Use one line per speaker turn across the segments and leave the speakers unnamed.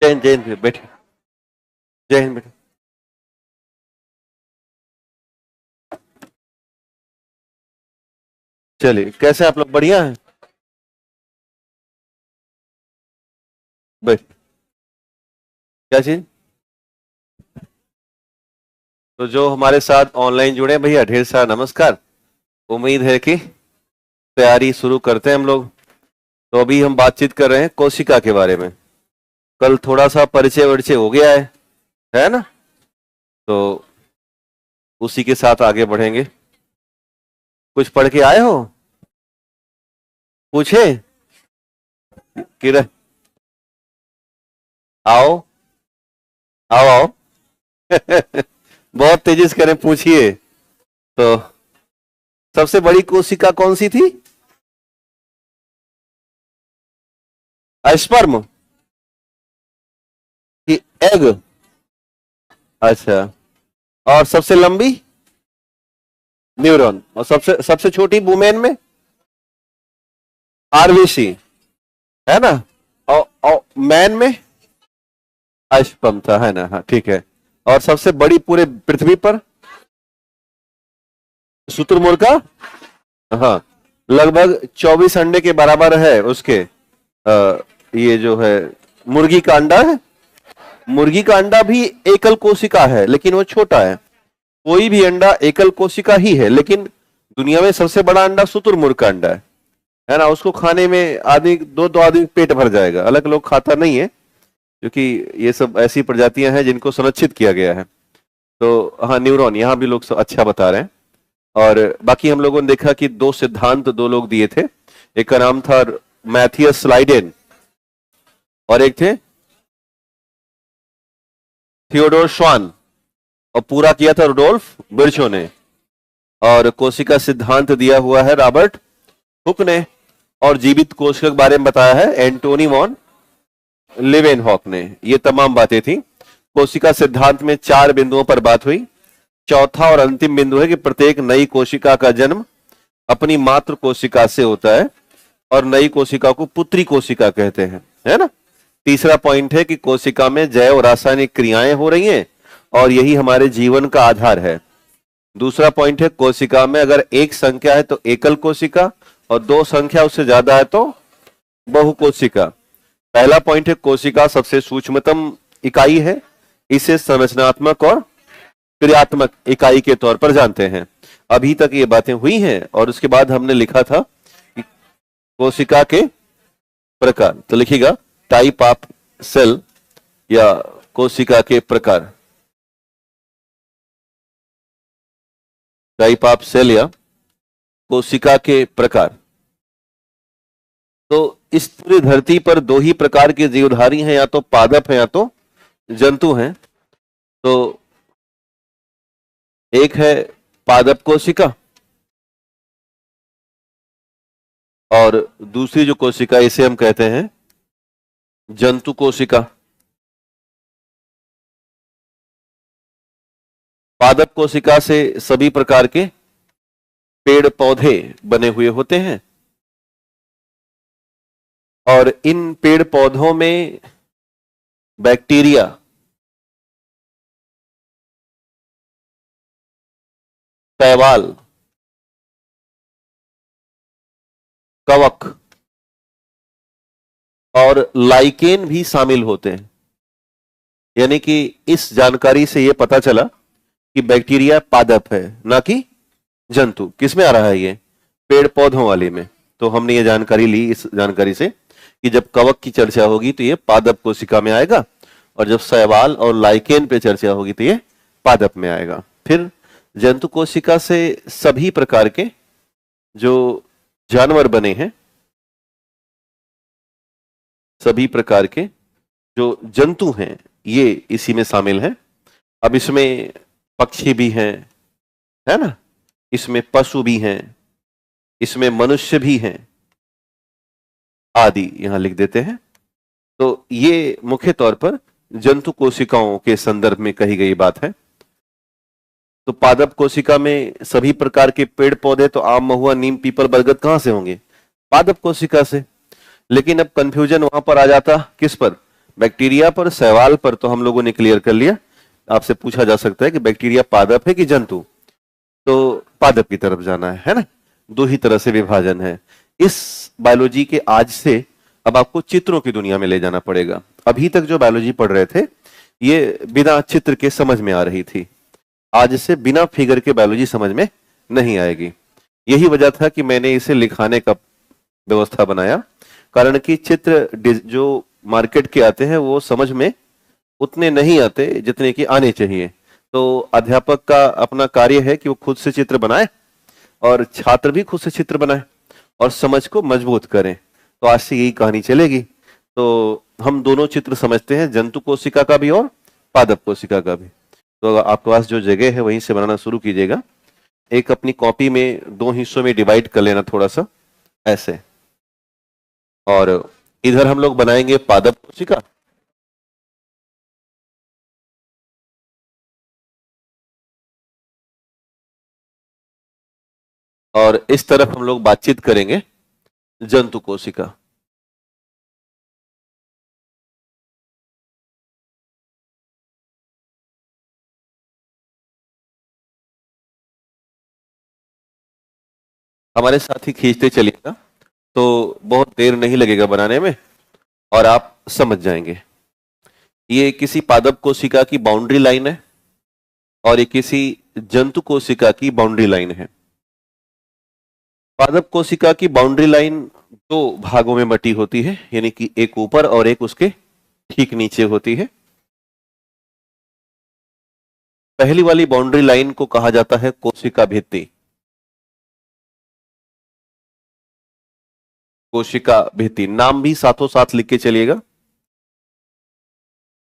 जय हिंद, जय हिंद, बैठे। जय हिंद बेटे। चलिए, कैसे आप लोग? बढ़िया हैं? बैठ। क्या चीज? तो जो हमारे साथ ऑनलाइन जुड़े हैं भैया, ढेर सारा नमस्कार। उम्मीद है कि तैयारी शुरू करते हैं हम लोग। तो अभी हम बातचीत कर रहे हैं कोशिका के बारे में। कल थोड़ा सा परिचय वरिचय हो गया है ना? तो उसी के साथ आगे बढ़ेंगे। कुछ पढ़ के आए हो? पूछे? किरण, आओ आओ आओ। बहुत तेजी से करें, पूछिए। तो सबसे बड़ी कोशिका कौन सी थी? स्पर्म कि एग? अच्छा। और सबसे लंबी? न्यूरॉन। और सबसे सबसे छोटी वुमेन में? आरबीसी, है ना? और मैन में? स्पर्म था, है ना? हाँ, ठीक है। और सबसे बड़ी पूरे पृथ्वी पर? शुतुरमुर्ग का। हाँ, लगभग 24 अंडे के बराबर है उसके। ये जो है मुर्गी का अंडा है। मुर्गी का अंडा भी एकल कोशिका है, लेकिन वो छोटा है। कोई भी अंडा एकल कोशिका ही है, लेकिन दुनिया में सबसे बड़ा अंडा शुतुरमुर्ग का अंडा है ना? उसको खाने में आदमी दो आदमी पेट भर जाएगा। अलग लोग खाता नहीं है, क्योंकि ये सब ऐसी प्रजातियां हैं जिनको संरक्षित किया गया है। तो हाँ, न्यूरॉन यहाँ भी लोग अच्छा बता रहे हैं। और बाकी हम लोगों ने देखा कि दो सिद्धांत दो लोग दिए थे। एक का नाम था मैथियस स्लाइडेन, और एक थे थियोडोर श्वान, और पूरा किया था रुडोल्फ बिर्चो ने। और कोशिका सिद्धांत दिया हुआ है रॉबर्ट हुक ने। और जीवित कोशिका के बारे में बताया है एंटोनी वॉन लिवेनहॉक ने। ये तमाम बातें थी। कोशिका सिद्धांत में 4 बिंदुओं पर बात हुई। चौथा और अंतिम बिंदु है कि प्रत्येक नई कोशिका का जन्म अपनी मातृ कोशिका से होता है, और नई कोशिका को पुत्री कोशिका कहते हैं, है ना? तीसरा पॉइंट है कि कोशिका में जैव रासायनिक क्रियाएं हो रही हैं, और यही हमारे जीवन का आधार है। दूसरा पॉइंट है कोशिका में अगर एक संख्या है तो एकल कोशिका, और 2 संख्या उससे ज्यादा है तो बहुकोशिका। पहला पॉइंट है कोशिका सबसे सूक्ष्मतम इकाई है। इसे संरचनात्मक और क्रियात्मक इकाई के तौर पर जानते हैं। अभी तक ये बातें हुई हैं, और उसके बाद हमने लिखा था कि कोशिका के प्रकार। तो लिखिएगा टाइप ऑफ सेल, या कोशिका के प्रकार। टाइप ऑफ सेल या कोशिका के प्रकार। तो इस पूरी धरती पर 2 ही प्रकार के जीवधारी हैं, या तो पादप हैं या तो जंतु हैं। तो एक है पादप कोशिका, और दूसरी जो कोशिका इसे हम कहते हैं जंतु कोशिका। पादप कोशिका से सभी प्रकार के पेड़ पौधे बने हुए होते हैं, और इन पेड़ पौधों में बैक्टीरिया, शैवाल, कवक और लाइकेन भी शामिल होते हैं। यानी कि इस जानकारी से यह पता चला कि बैक्टीरिया पादप है, ना कि जंतु। किसमें आ रहा है ये? पेड़ पौधों वाले में। तो हमने ये जानकारी ली इस जानकारी से कि जब कवक की चर्चा होगी तो ये पादप कोशिका में आएगा, और जब शैवाल और लाइकेन पे चर्चा होगी तो ये पादप में आएगा। फिर जंतु कोशिका से सभी प्रकार के जो जानवर बने हैं, सभी प्रकार के जो जंतु हैं, ये इसी में शामिल हैं। अब इसमें पक्षी भी हैं, है ना? इसमें पशु भी हैं, इसमें मनुष्य भी हैं, आदि यहां लिख देते हैं। तो ये मुख्य तौर पर जंतु कोशिकाओं के संदर्भ में कही गई बात है। तो पादप कोशिका में सभी प्रकार के पेड़ पौधे, तो आम, महुआ, नीम, पीपल, बरगद कहां से होंगे? पादप कोशिका से। लेकिन अब कंफ्यूजन वहां पर आ जाता, किस पर? बैक्टीरिया पर, शैवाल पर तो हम लोगों ने क्लियर कर लिया। आपसे पूछा जा सकता है कि बैक्टीरिया पादप है कि जंतु, तो पादप की तरफ जाना है ना। दो ही तरह से विभाजन है। इस बायोलॉजी के आज से अब आपको चित्रों की दुनिया में ले जाना पड़ेगा। अभी तक जो बायोलॉजी पढ़ रहे थे ये बिना चित्र के समझ में आ रही थी, आज से बिना फिगर के बायोलॉजी समझ में नहीं आएगी। यही वजह था कि मैंने इसे लिखाने का व्यवस्था बनाया, कारण कि चित्र जो मार्केट के आते हैं वो समझ में उतने नहीं आते जितने कि आने चाहिए। तो अध्यापक का अपना कार्य है कि वो खुद से चित्र बनाए और छात्र भी खुद से चित्र बनाए और समझ को मजबूत करें। तो आज से यही कहानी चलेगी। तो हम दोनों चित्र समझते हैं, जंतु कोशिका का भी और पादप कोशिका का भी। तो आपके पास जो जगह है वहीं से बनाना शुरू कीजिएगा। एक अपनी कॉपी में दो हिस्सों में डिवाइड कर लेना थोड़ा सा ऐसे, और इधर हम लोग बनाएंगे पादप कोशिका, और इस तरफ हम लोग बातचीत करेंगे जंतु कोशिका। हमारे साथ ही खींचते चलिएगा तो बहुत देर नहीं लगेगा बनाने में और आप समझ जाएंगे। ये किसी पादप कोशिका की बाउंड्री लाइन है और ये किसी जंतु कोशिका की बाउंड्री लाइन है। पादप कोशिका की बाउंड्री लाइन दो भागों में बटी होती है, यानी कि एक ऊपर और एक उसके ठीक नीचे होती है। पहली वाली बाउंड्री लाइन को कहा जाता है कोशिका भित्ति। कोशिका भित्ति नाम भी साथों साथ लिख के चलिएगा।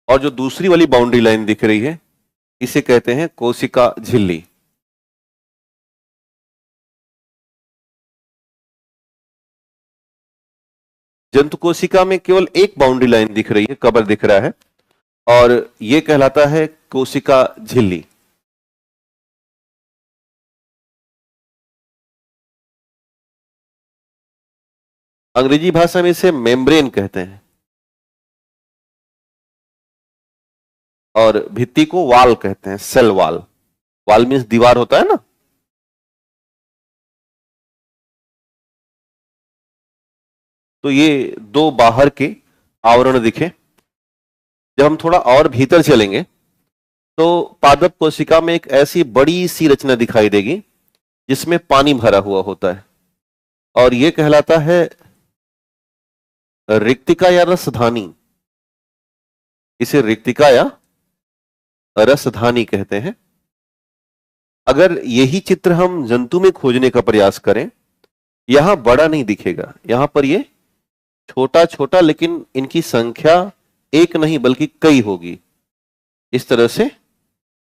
और जो दूसरी वाली बाउंड्री लाइन दिख रही है इसे कहते हैं कोशिका झिल्ली। जंतु कोशिका में केवल एक बाउंड्री लाइन दिख रही है, कबर दिख रहा है, और यह कहलाता है कोशिका झिल्ली। अंग्रेजी भाषा में इसे मेम्ब्रेन कहते हैं और भित्ति को वाल कहते हैं, सेल वाल। वाल मीन्स दीवार होता है ना। तो ये दो बाहर के आवरण दिखे। जब हम थोड़ा और भीतर चलेंगे तो पादप कोशिका में एक ऐसी बड़ी सी रचना दिखाई देगी जिसमें पानी भरा हुआ होता है, और यह कहलाता है रिक्तिका या रसधानी। इसे रिक्तिका या रसधानी कहते हैं। अगर यही चित्र हम जंतु में खोजने का प्रयास करें, यहां बड़ा नहीं दिखेगा, यहां पर ये छोटा छोटा, लेकिन इनकी संख्या एक नहीं बल्कि कई होगी। इस तरह से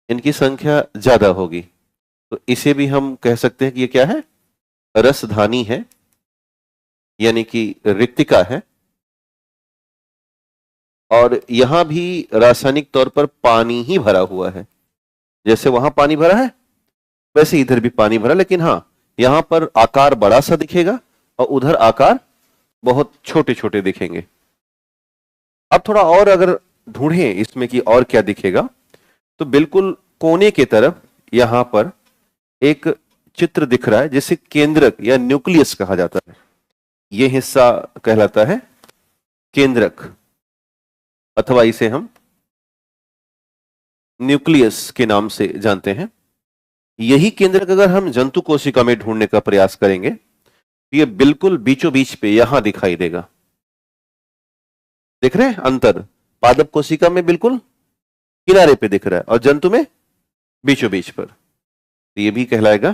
इनकी संख्या ज्यादा होगी। तो इसे भी हम कह सकते हैं कि ये क्या है, रसधानी है, यानी कि रिक्तिका है। और यहां भी रासायनिक तौर पर पानी ही भरा हुआ है। जैसे वहां पानी भरा है वैसे इधर भी पानी भरा, लेकिन हाँ यहां पर आकार बड़ा सा दिखेगा और उधर आकार बहुत छोटे छोटे दिखेंगे। अब थोड़ा और अगर ढूंढें इसमें कि और क्या दिखेगा, तो बिल्कुल कोने की तरफ यहां पर एक चित्र दिख रहा है जिसे केंद्रक या न्यूक्लियस कहा जाता है। यह हिस्सा कहलाता है केंद्रक, अथवा इसे हम न्यूक्लियस के नाम से जानते हैं। यही केंद्रक अगर हम जंतु कोशिका में ढूंढने का प्रयास करेंगे तो ये बिल्कुल बीचों बीच पे यहां दिखाई देगा। देख रहे हैं अंतर? पादप कोशिका में बिल्कुल किनारे पे दिख रहा है और जंतु में बीचों बीच पर। तो ये भी कहलाएगा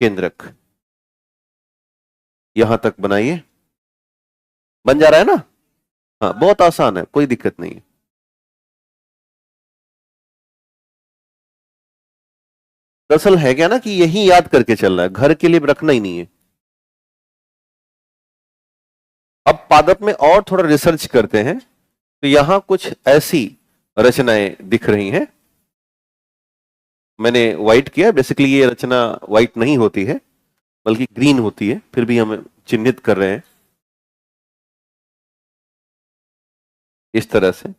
केंद्रक। यहां तक बनाइए, बन जा रहा है ना? हाँ, बहुत आसान है, कोई दिक्कत नहीं है। दरअसल है क्या ना कि यही याद करके चलना है, घर के लिए रखना ही नहीं है। अब पादप में और थोड़ा रिसर्च करते हैं तो यहां कुछ ऐसी रचनाएं दिख रही हैं। मैंने व्हाइट किया, बेसिकली ये रचना व्हाइट नहीं होती है बल्कि ग्रीन होती है, फिर भी हम चिन्हित कर रहे हैं। इस तरह से,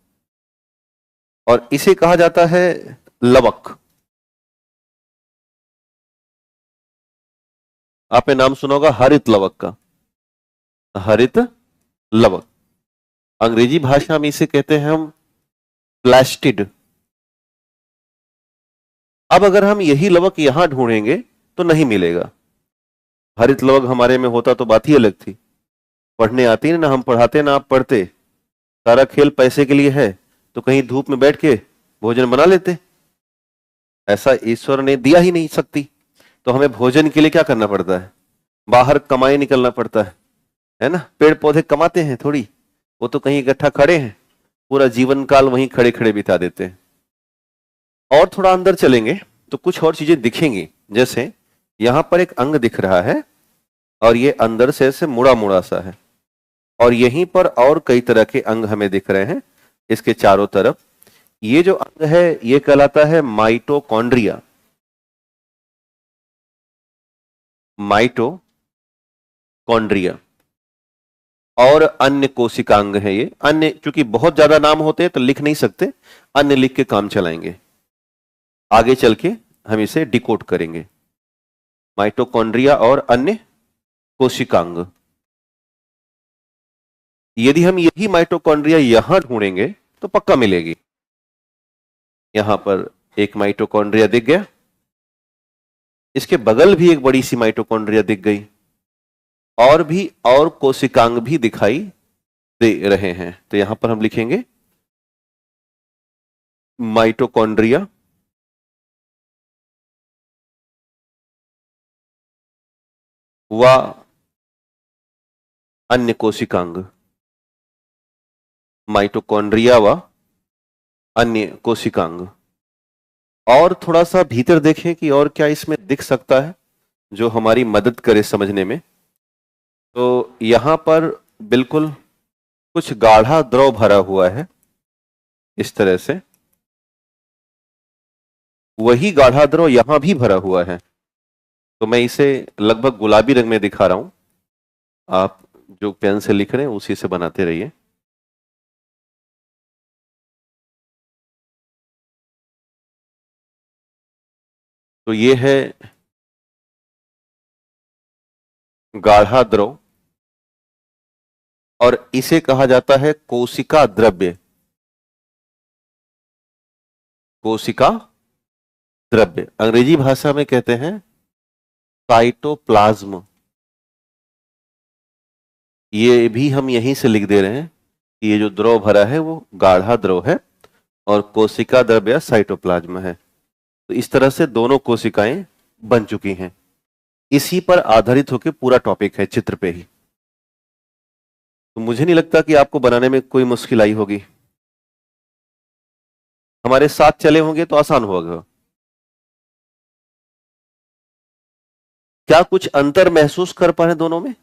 और इसे कहा जाता है लवक। आपने नाम सुना होगा हरित लवक का, हरित लवक। अंग्रेजी भाषा में इसे कहते हैं हम प्लास्टिड। अब अगर हम यही लवक यहां ढूंढेंगे तो नहीं मिलेगा। हरित लवक हमारे में होता तो बात ही अलग थी। पढ़ने आती ना हम पढ़ाते ना आप पढ़ते, सारा खेल पैसे के लिए है, तो कहीं धूप में बैठ के भोजन बना लेते। ऐसा ईश्वर ने दिया ही नहीं सकती, तो हमें भोजन के लिए क्या करना पड़ता है, बाहर कमाए निकलना पड़ता है ना। पेड़ पौधे कमाते हैं थोड़ी, वो तो कहीं इकट्ठा खड़े हैं, पूरा जीवन काल वहीं खड़े खड़े बिता देते हैं। और थोड़ा अंदर चलेंगे तो कुछ और चीजें दिखेंगी, जैसे यहां पर एक अंग दिख रहा है और ये अंदर से ऐसे मुड़ा मुड़ा सा है, और यहीं पर और कई तरह के अंग हमें दिख रहे हैं इसके चारों तरफ। ये जो अंग है ये कहलाता है माइटोकॉन्ड्रिया। माइटोकॉन्ड्रिया और अन्य कोशिकांग है ये। अन्य चूंकि बहुत ज्यादा नाम होते हैं तो लिख नहीं सकते, अन्य लिख के काम चलाएंगे, आगे चल के हम इसे डिकोड करेंगे। माइटोकॉन्ड्रिया और अन्य कोशिकांग। यदि हम यही माइटोकॉन्ड्रिया यहां ढूंढेंगे तो पक्का मिलेगी। यहां पर एक माइटोकॉन्ड्रिया दिख गया, इसके बगल भी एक बड़ी सी माइटोकॉन्ड्रिया दिख गई, और भी और कोशिकांग भी दिखाई दे रहे हैं। तो यहां पर हम लिखेंगे माइटोकॉन्ड्रिया व अन्य कोशिकांग। माइटोकॉन्ड्रिया व अन्य कोशिकांग। और थोड़ा सा भीतर देखें कि और क्या इसमें दिख सकता है जो हमारी मदद करे समझने में। तो यहां पर बिल्कुल कुछ गाढ़ा द्रव भरा हुआ है इस तरह से, वही गाढ़ा द्रव यहां भी भरा हुआ है। तो मैं इसे लगभग गुलाबी रंग में दिखा रहा हूं, आप जो पेन से लिख रहे हैं उसी से बनाते रहिए। तो ये है गाढ़ा द्रव, और इसे कहा जाता है कोशिका द्रव्य। कोशिका द्रव्य अंग्रेजी भाषा में कहते हैं साइटोप्लाज्म। ये भी हम यहीं से लिख दे रहे हैं कि ये जो द्रव भरा है वो गाढ़ा द्रव है और कोशिका द्रव्य साइटोप्लाज्म है। तो इस तरह से दोनों कोशिकाएं बन चुकी हैं। इसी पर आधारित होकर पूरा टॉपिक है, चित्र पे ही। तो मुझे नहीं लगता कि आपको बनाने में कोई मुश्किल आई होगी। हमारे साथ चले होंगे तो आसान होगा। क्या कुछ अंतर महसूस कर पा रहे हैं दोनों में?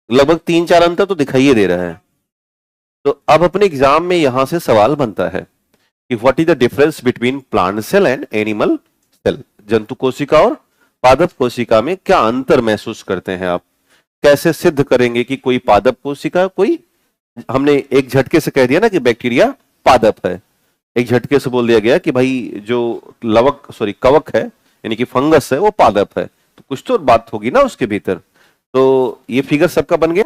लगभग 3-4 अंतर तो दिखाई दे रहा है। तो अब अपने एग्जाम में यहां से सवाल बनता है कि what is the difference between plant cell and animal cell. जंतु कोशिका और पादप कोशिका में क्या अंतर महसूस करते हैं आप? कैसे सिद्ध करेंगे कि कोई पादप कोशिका, कोई, हमने एक झटके से कह दिया ना कि बैक्टीरिया पादप है, एक झटके से बोल दिया गया कि भाई जो कवक है यानी कि फंगस है वो पादप है, तो कुछ तो बात होगी ना उसके भीतर। तो ये फिगर सबका बन गया।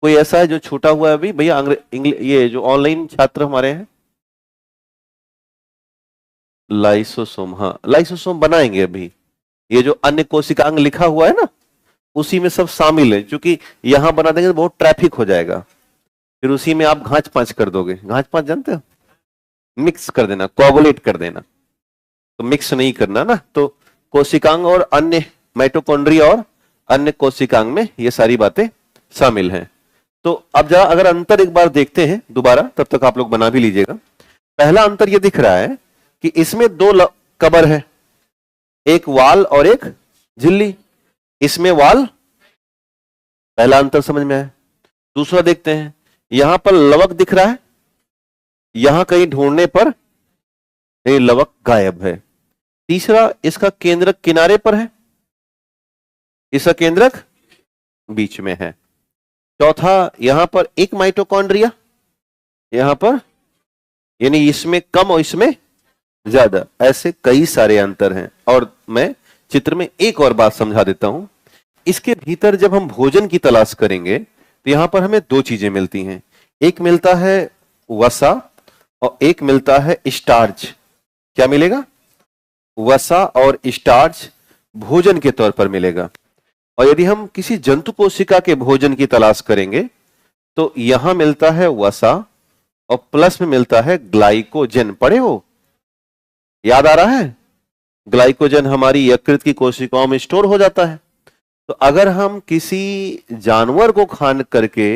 कोई ऐसा है जो छूटा हुआ है अभी? भैया ये जो ऑनलाइन छात्र हमारे हैं, लाइसोसोम, हाँ लाइसोसोम बनाएंगे अभी। ये जो अन्य कोशिकांग लिखा हुआ है ना उसी में सब शामिल है, क्योंकि यहां बना देंगे तो बहुत ट्रैफिक हो जाएगा, फिर उसी में आप घांच पांच कर दोगे। घांच पांच जानते हो? मिक्स कर देना, कोगुलेट कर देना, तो मिक्स नहीं करना ना। तो कोशिकांग और अन्य, माइटोकॉन्ड्रिया और अन्य कोशिकांग में ये सारी बातें शामिल हैं। तो अब जरा अगर अंतर एक बार देखते हैं दोबारा, तब तक आप लोग बना भी लीजिएगा। पहला अंतर ये दिख रहा है कि इसमें दो कबर है, एक वाल और एक झिल्ली। इसमें वाल, पहला अंतर समझ में आया। दूसरा देखते हैं, यहां पर लवक दिख रहा है, यहां कहीं ढूंढने पर ये लवक गायब है। तीसरा, इसका केंद्रक किनारे पर है, इसका केंद्रक बीच में है। चौथा यहां पर एक माइटोकॉन्ड्रिया, यहां पर, यानी इसमें कम और इसमें ज्यादा, ऐसे कई सारे अंतर हैं। और मैं चित्र में एक और बात समझा देता हूं। इसके भीतर जब हम भोजन की तलाश करेंगे तो यहां पर हमें दो चीजें मिलती हैं, एक मिलता है वसा और एक मिलता है स्टार्च। क्या मिलेगा? वसा और स्टार्च भोजन के तौर पर मिलेगा। और यदि हम किसी जंतु कोशिका के भोजन की तलाश करेंगे तो यहां मिलता है वसा और प्लस में मिलता है ग्लाइकोजन। पढ़े हो? याद आ रहा है? ग्लाइकोजन हमारी यकृत की कोशिकाओं में स्टोर हो जाता है। तो अगर हम किसी जानवर को खान करके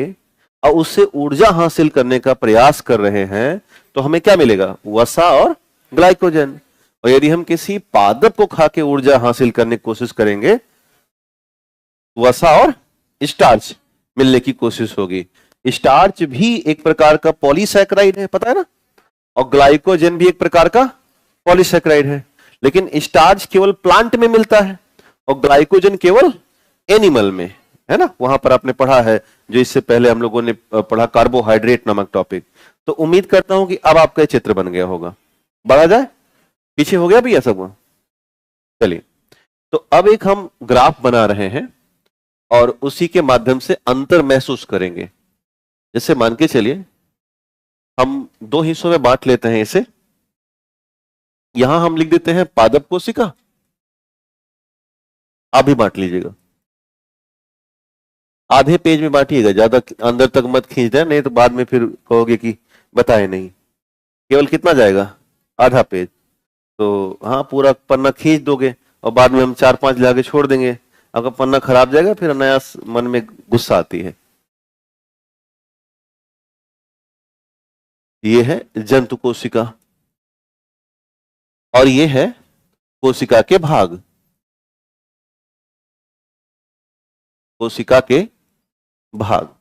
और उससे ऊर्जा हासिल करने का प्रयास कर रहे हैं तो हमें क्या मिलेगा? वसा और ग्लाइकोजन। और यदि हम किसी पादप को खा के ऊर्जा हासिल करने की कोशिश करेंगे, वसा और स्टार्च मिलने की कोशिश होगी। स्टार्च भी एक प्रकार का पॉलीसैकेराइड है, पता है ना, और ग्लाइकोजन भी एक प्रकार का पॉलीसैकेराइड है। लेकिन स्टार्च केवल प्लांट में मिलता है और ग्लाइकोजन केवल एनिमल में, है ना। वहां पर आपने पढ़ा है, जो इससे पहले हम लोगों ने पढ़ा, कार्बोहाइड्रेट नामक टॉपिक। तो उम्मीद करता हूं कि अब आपका चित्र बन गया होगा। बढ़ा जाए? पीछे हो गया भैया सब? चलिए, तो अब एक हम ग्राफ बना रहे हैं और उसी के माध्यम से अंतर महसूस करेंगे। जैसे मान के चलिए हम दो हिस्सों में बांट लेते हैं इसे। यहां हम लिख देते हैं पादप कोशिका, आप भी बांट लीजिएगा, आधे पेज में बांटिएगा, ज्यादा अंदर तक मत खींच दें, नहीं तो बाद में फिर कहोगे कि बताए नहीं। केवल कितना जाएगा? आधा पेज। तो हाँ, पूरा पन्ना खींच दोगे और बाद में हम 4-5 लाके छोड़ देंगे। अगर पन्ना खराब जाएगा फिर नया मन में गुस्सा आती है। ये है जंतु कोशिका और ये है कोशिका के भाग। कोशिका के भाग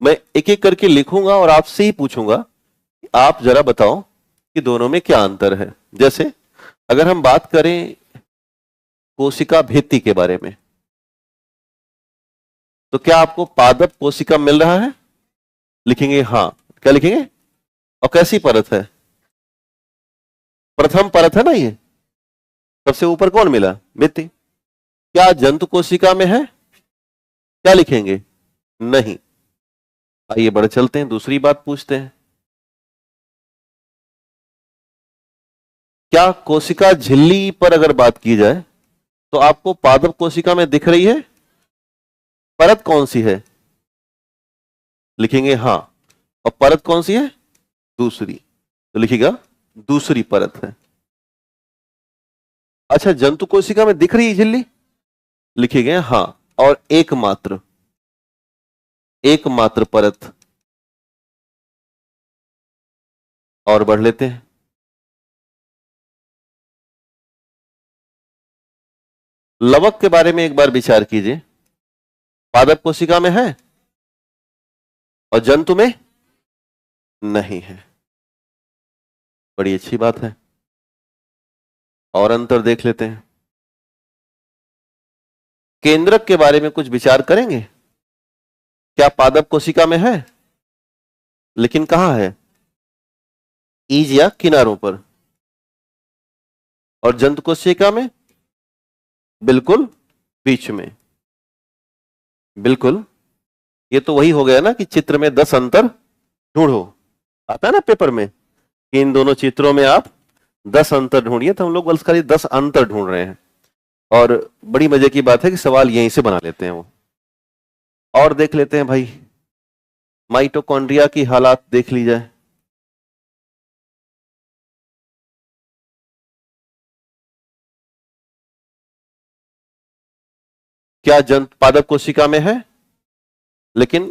मैं एक एक करके लिखूंगा और आपसे ही पूछूंगा, आप जरा बताओ कि दोनों में क्या अंतर है। जैसे अगर हम बात करें कोशिका भित्ति के बारे में, तो क्या आपको पादप कोशिका मिल रहा है? लिखेंगे हाँ। क्या लिखेंगे? और कैसी परत है? प्रथम परत है ना ये, सबसे ऊपर कौन मिला? भित्ति। क्या जंतु कोशिका में है? क्या लिखेंगे? नहीं। आइए बढ़ चलते हैं, दूसरी बात पूछते हैं। क्या कोशिका झिल्ली पर अगर बात की जाए तो आपको पादप कोशिका में दिख रही है? परत कौन सी है? लिखेंगे हाँ। और परत कौन सी है? दूसरी। तो लिखिएगा दूसरी परत है। अच्छा, जंतु कोशिका में दिख रही है झिल्ली? लिखेंगे हाँ। और एकमात्र परत। और बढ़ लेते हैं। लवक के बारे में एक बार विचार कीजिए। पादप कोशिका में है और जंतु में नहीं है। बड़ी अच्छी बात है। और अंतर देख लेते हैं। केंद्रक के बारे में कुछ विचार करेंगे। क्या पादप कोशिका में है? लेकिन कहां है? ईज या किनारों पर। और जंतु कोशिका में बिल्कुल बीच में। बिल्कुल, ये तो वही हो गया ना कि चित्र में 10 अंतर ढूंढो, आता है ना पेपर में कि इन दोनों चित्रों में आप 10 अंतर ढूंढिए। तो हम लोग बस खाली 10 अंतर ढूंढ रहे हैं और बड़ी मजे की बात है कि सवाल यहीं से बना लेते हैं वो। और देख लेते हैं भाई, माइटोकॉन्ड्रिया की हालात देख ली जाए। क्या जंतु पादप कोशिका में है? लेकिन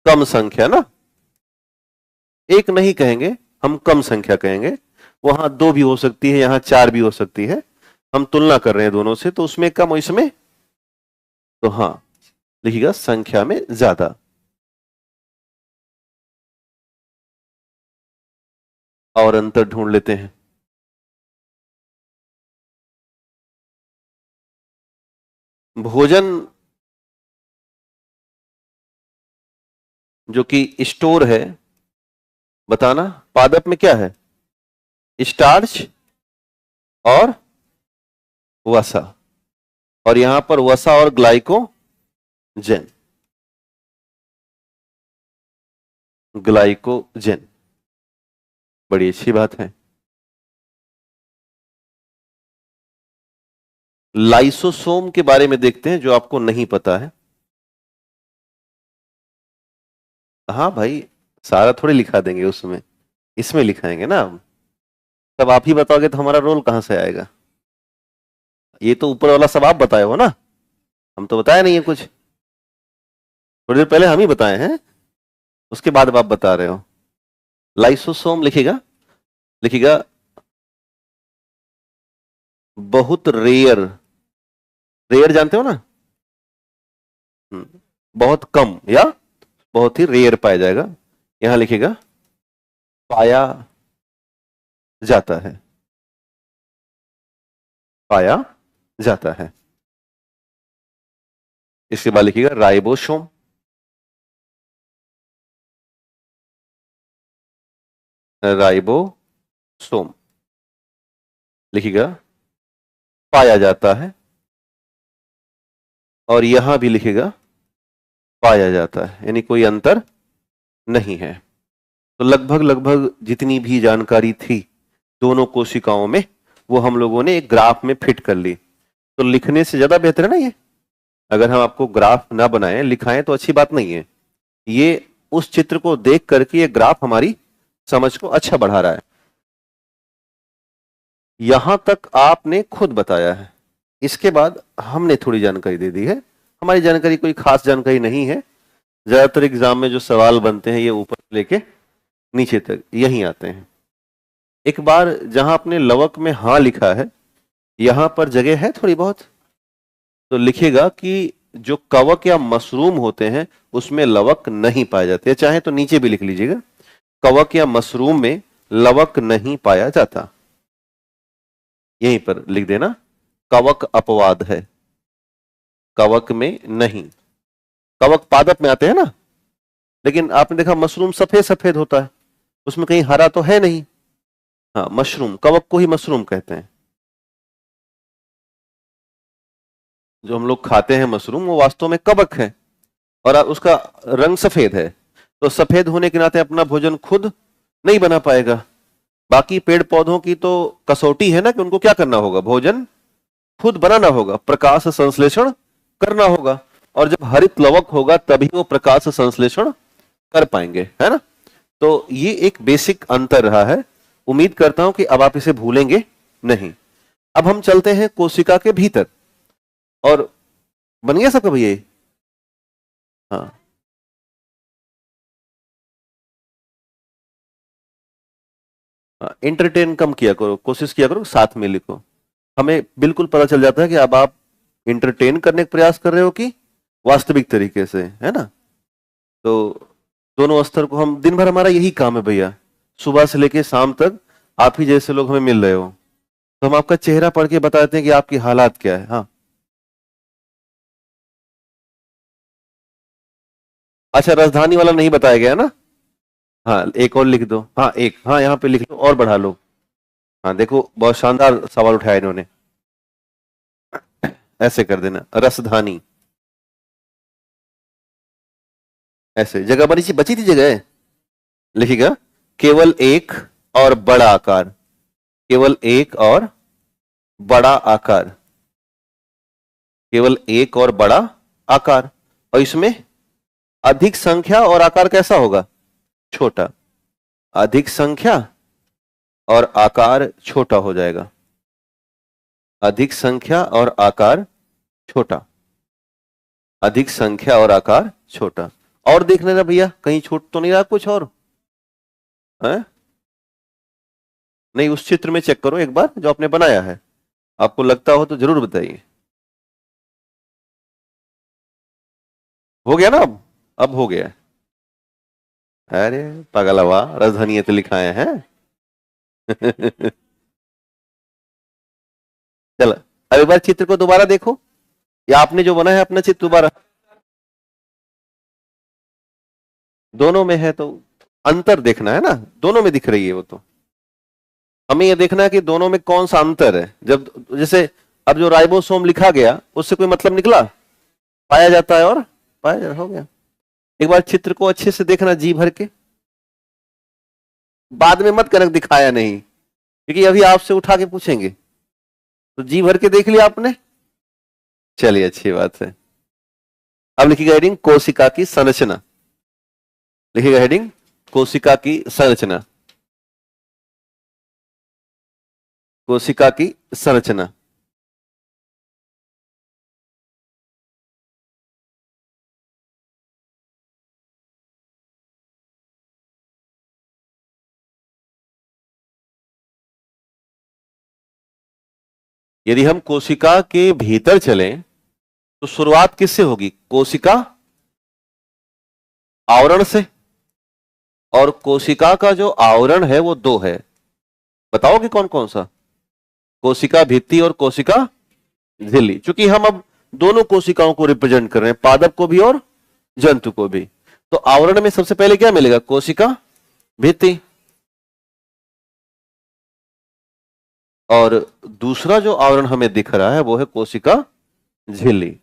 कम संख्या ना, एक नहीं कहेंगे, हम कम संख्या कहेंगे। वहां 2 भी हो सकती है, यहां 4 भी हो सकती है। हम तुलना कर रहे हैं दोनों से, तो उसमें कम और इसमें, तो हाँ लिखिएगा संख्या में ज्यादा। और अंतर ढूंढ लेते हैं। भोजन जो कि स्टोर है, बताना। पादप में क्या है? स्टार्च और वसा, और यहां पर वसा और ग्लाइकोजन। ग्लाइकोजन, बड़ी अच्छी बात है। लाइसोसोम के बारे में देखते हैं, जो आपको नहीं पता है। हाँ भाई, सारा थोड़ी लिखा देंगे उसमें, इसमें लिखाएंगे ना हम। तब आप ही बताओगे तो हमारा रोल कहां से आएगा? ये तो ऊपर वाला सब आप बताए हो ना, हम तो बताया नहीं है कुछ। थोड़ी देर पहले हम ही बताए हैं, उसके बाद आप बता रहे हो। लाइसोसोम लिखेगा, लिखिएगा बहुत रेयर। रेयर जानते हो ना? बहुत कम या बहुत ही रेयर पाया जाएगा। यहां लिखिएगा पाया जाता है, पाया जाता है। इसके बाद लिखिएगा राइबोसोम। राइबोसोम लिखिएगा पाया जाता है, और यहां भी लिखिएगा पाया जाता है, यानी कोई अंतर नहीं है। तो लगभग लगभग जितनी भी जानकारी थी दोनों कोशिकाओं में, वो हम लोगों ने एक ग्राफ में फिट कर ली। तो लिखने से ज्यादा बेहतर है ना ये। अगर हम आपको ग्राफ ना बनाएं, लिखाएं तो अच्छी बात नहीं है। ये उस चित्र को देख करके ये ग्राफ हमारी समझ को अच्छा बढ़ा रहा है। यहां तक आपने खुद बताया है, इसके बाद हमने थोड़ी जानकारी दे दी है। हमारी जानकारी कोई खास जानकारी नहीं है। ज्यादातर एग्जाम में जो सवाल बनते हैं ये ऊपर लेके नीचे तक यहीं आते हैं। एक बार जहां आपने लवक में हाँ लिखा है, यहां पर जगह है थोड़ी बहुत, तो लिखेगा कि जो कवक या मशरूम होते हैं उसमें लवक नहीं पाए जाते। चाहे तो नीचे भी लिख लीजिएगा, कवक या मशरूम में लवक नहीं पाया जाता। यहीं पर लिख देना कवक अपवाद है, कवक में नहीं। कवक पादप में आते हैं ना, लेकिन आपने देखा मशरूम सफेद सफेद होता है, उसमें कहीं हरा तो है नहीं। हाँ, मशरूम, कवक को ही मशरूम कहते हैं। जो हम लोग खाते हैं मशरूम, वो वास्तव में कवक है, और उसका रंग सफेद है। तो सफेद होने के नाते अपना भोजन खुद नहीं बना पाएगा। बाकी पेड़ पौधों की तो कसौटी है ना कि उनको क्या करना होगा, भोजन खुद बनाना होगा, प्रकाश संश्लेषण करना होगा। और जब हरित लवक होगा तभी वो प्रकाश संश्लेषण कर पाएंगे, है ना। तो ये एक बेसिक अंतर रहा है। उम्मीद करता हूं कि अब आप इसे भूलेंगे नहीं। अब हम चलते हैं कोशिका के भीतर। और बन गया सबका भैया? हाँ, एंटरटेन कम किया करो, कोशिश किया करो साथ में लिखो। हमें बिल्कुल पता चल जाता है कि अब आप एंटरटेन करने का प्रयास कर रहे हो कि वास्तविक तरीके से, है ना। तो दोनों स्तर को हम, दिन भर हमारा यही काम है भैया, सुबह से लेके शाम तक आप ही जैसे लोग हमें मिल रहे हो, तो हम आपका चेहरा पढ़ के बताते हैं कि आपकी हालात क्या है। हाँ, अच्छा, राजधानी वाला नहीं बताया गया ना। हाँ, एक और लिख दो। हाँ, एक, हाँ यहाँ पे लिख लो और बढ़ा लो। हाँ देखो, बहुत शानदार सवाल उठाया इन्होंने। ऐसे कर देना, रसधानी। ऐसे जगह बची थी जगह, लिखिएगा केवल एक और बड़ा आकार, केवल एक और बड़ा आकार, केवल एक और बड़ा आकार। और इसमें अधिक संख्या और आकार कैसा होगा? छोटा। अधिक संख्या और आकार छोटा हो जाएगा। अधिक संख्या और आकार छोटा, अधिक संख्या और आकार छोटा। और देख लेना भैया, कहीं छूट तो नहीं रहा कुछ और है? नहीं, उस चित्र में चेक करो एक बार जो आपने बनाया है, आपको लगता हो तो जरूर बताइए। हो गया ना? अब हो गया। अरे पगलवा, राजधानी तो लिखाए हैं। चलो, अब एक बार चित्र को दोबारा देखो, या आपने जो बना है अपना चित्र दोबारा। दोनों में है तो अंतर देखना है ना, दोनों में दिख रही है वो तो, हमें ये देखना है कि दोनों में कौन सा अंतर है। जब जैसे अब जो राइबोसोम लिखा गया उससे कोई मतलब निकला, पाया जाता है और पाया जाता, हो गया। एक बार चित्र को अच्छे से देखना जी भर के, बाद में मत करक दिखाया नहीं, क्योंकि अभी आपसे उठा के पूछेंगे, तो जी भर के देख लिया आपने, चलिए अच्छी बात है। अब लिखिएगा हेडिंग कोशिका की संरचना, लिखिएगा हेडिंग कोशिका की संरचना, कोशिका की संरचना। यदि हम कोशिका के भीतर चलें तो शुरुआत किससे होगी? कोशिका आवरण से, और कोशिका का जो आवरण है वो दो है, बताओगे कौन कौन सा? कोशिका भित्ति और कोशिका झिल्ली। चूंकि हम अब दोनों कोशिकाओं को रिप्रेजेंट कर रहे हैं, पादप को भी और जंतु को भी, तो आवरण में सबसे पहले क्या मिलेगा? कोशिका भित्ति, और दूसरा जो आवरण हमें दिख रहा है वो है कोशिका झिल्ली।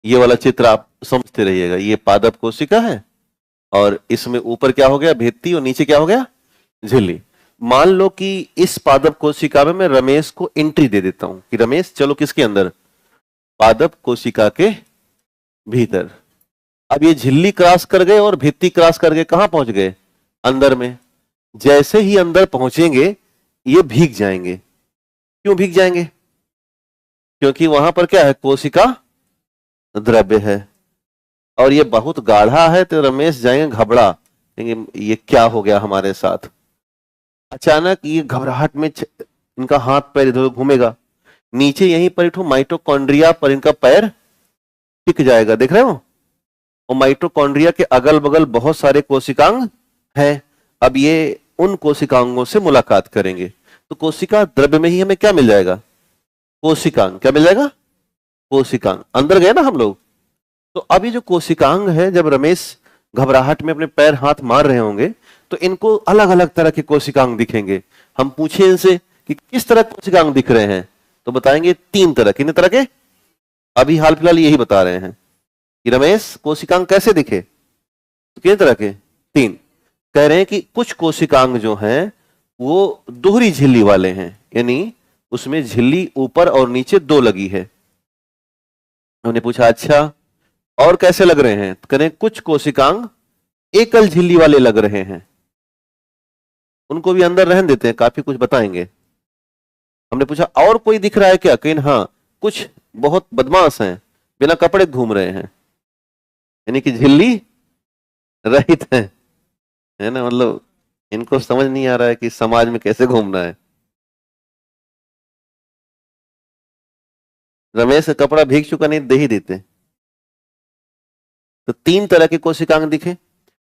ये वाला चित्र आप समझते रहिएगा, ये पादप कोशिका है और इसमें ऊपर क्या हो गया? भित्ति, और नीचे क्या हो गया? झिल्ली। मान लो कि इस पादप कोशिका में मैं रमेश को एंट्री दे देता हूं कि रमेश चलो किसके अंदर? पादप कोशिका के भीतर। अब ये झिल्ली क्रॉस कर गए और भित्ति क्रॉस करके कहां पहुंच गए? अंदर में। जैसे ही अंदर पहुंचेंगे ये भीग जाएंगे। क्यों भीग जाएंगे? क्योंकि वहां पर क्या है? कोशिका द्रव्य है, और ये बहुत गाढ़ा है, तो रमेश जाएंगे घबरा, कहेंगे ये क्या हो गया हमारे साथ। अचानक ये घबराहट में इनका हाथ पैर इधर घूमेगा, नीचे यहीं पर एक माइटोकॉन्ड्रिया पर इनका पैर टिक जाएगा, देख रहे हो? और माइटोकॉन्ड्रिया के अगल बगल बहुत सारे कोशिकांग हैं। अब ये उन कोशिकांगों से मुलाकात करेंगे, तो कोशिका द्रव्य में ही हमें क्या मिल जाएगा? कोशिकांग। क्या मिल जाएगा? कोशिकांग। अंदर गए ना हम लोग, तो अभी जो कोशिकांग है, जब रमेश घबराहट में अपने पैर हाथ मार रहे होंगे तो इनको अलग अलग तरह के कोशिकांग दिखेंगे। हम पूछे इनसे कि किस तरह कोशिकांग दिख रहे हैं, तो बताएंगे 3 तरह। कितने तरह के? अभी हाल फिलहाल यही बता रहे हैं कि रमेश कोशिकांग कैसे दिखे, तो कितने तरह के? 3। कह रहे हैं कि कुछ कोशिकांग जो हैं वो दोहरी झिल्ली वाले हैं, यानी उसमें झिल्ली ऊपर और नीचे 2 लगी है। हमने पूछा अच्छा और कैसे लग रहे हैं? तो कह रहे हैं कुछ कोशिकांग एकल झिल्ली वाले लग रहे हैं, उनको भी अंदर रहने देते हैं, काफी कुछ बताएंगे। हमने पूछा और कोई दिख रहा है क्या? कहीं हाँ, कुछ बहुत बदमाश हैं, बिना कपड़े घूम रहे हैं, यानी कि झिल्ली रहित है ना, मतलब इनको समझ नहीं आ रहा है कि समाज में कैसे घूमना है। रमेश का कपड़ा भीग चुका, नहीं दे ही देते। तो 3 तरह के कोशिकांग दिखे,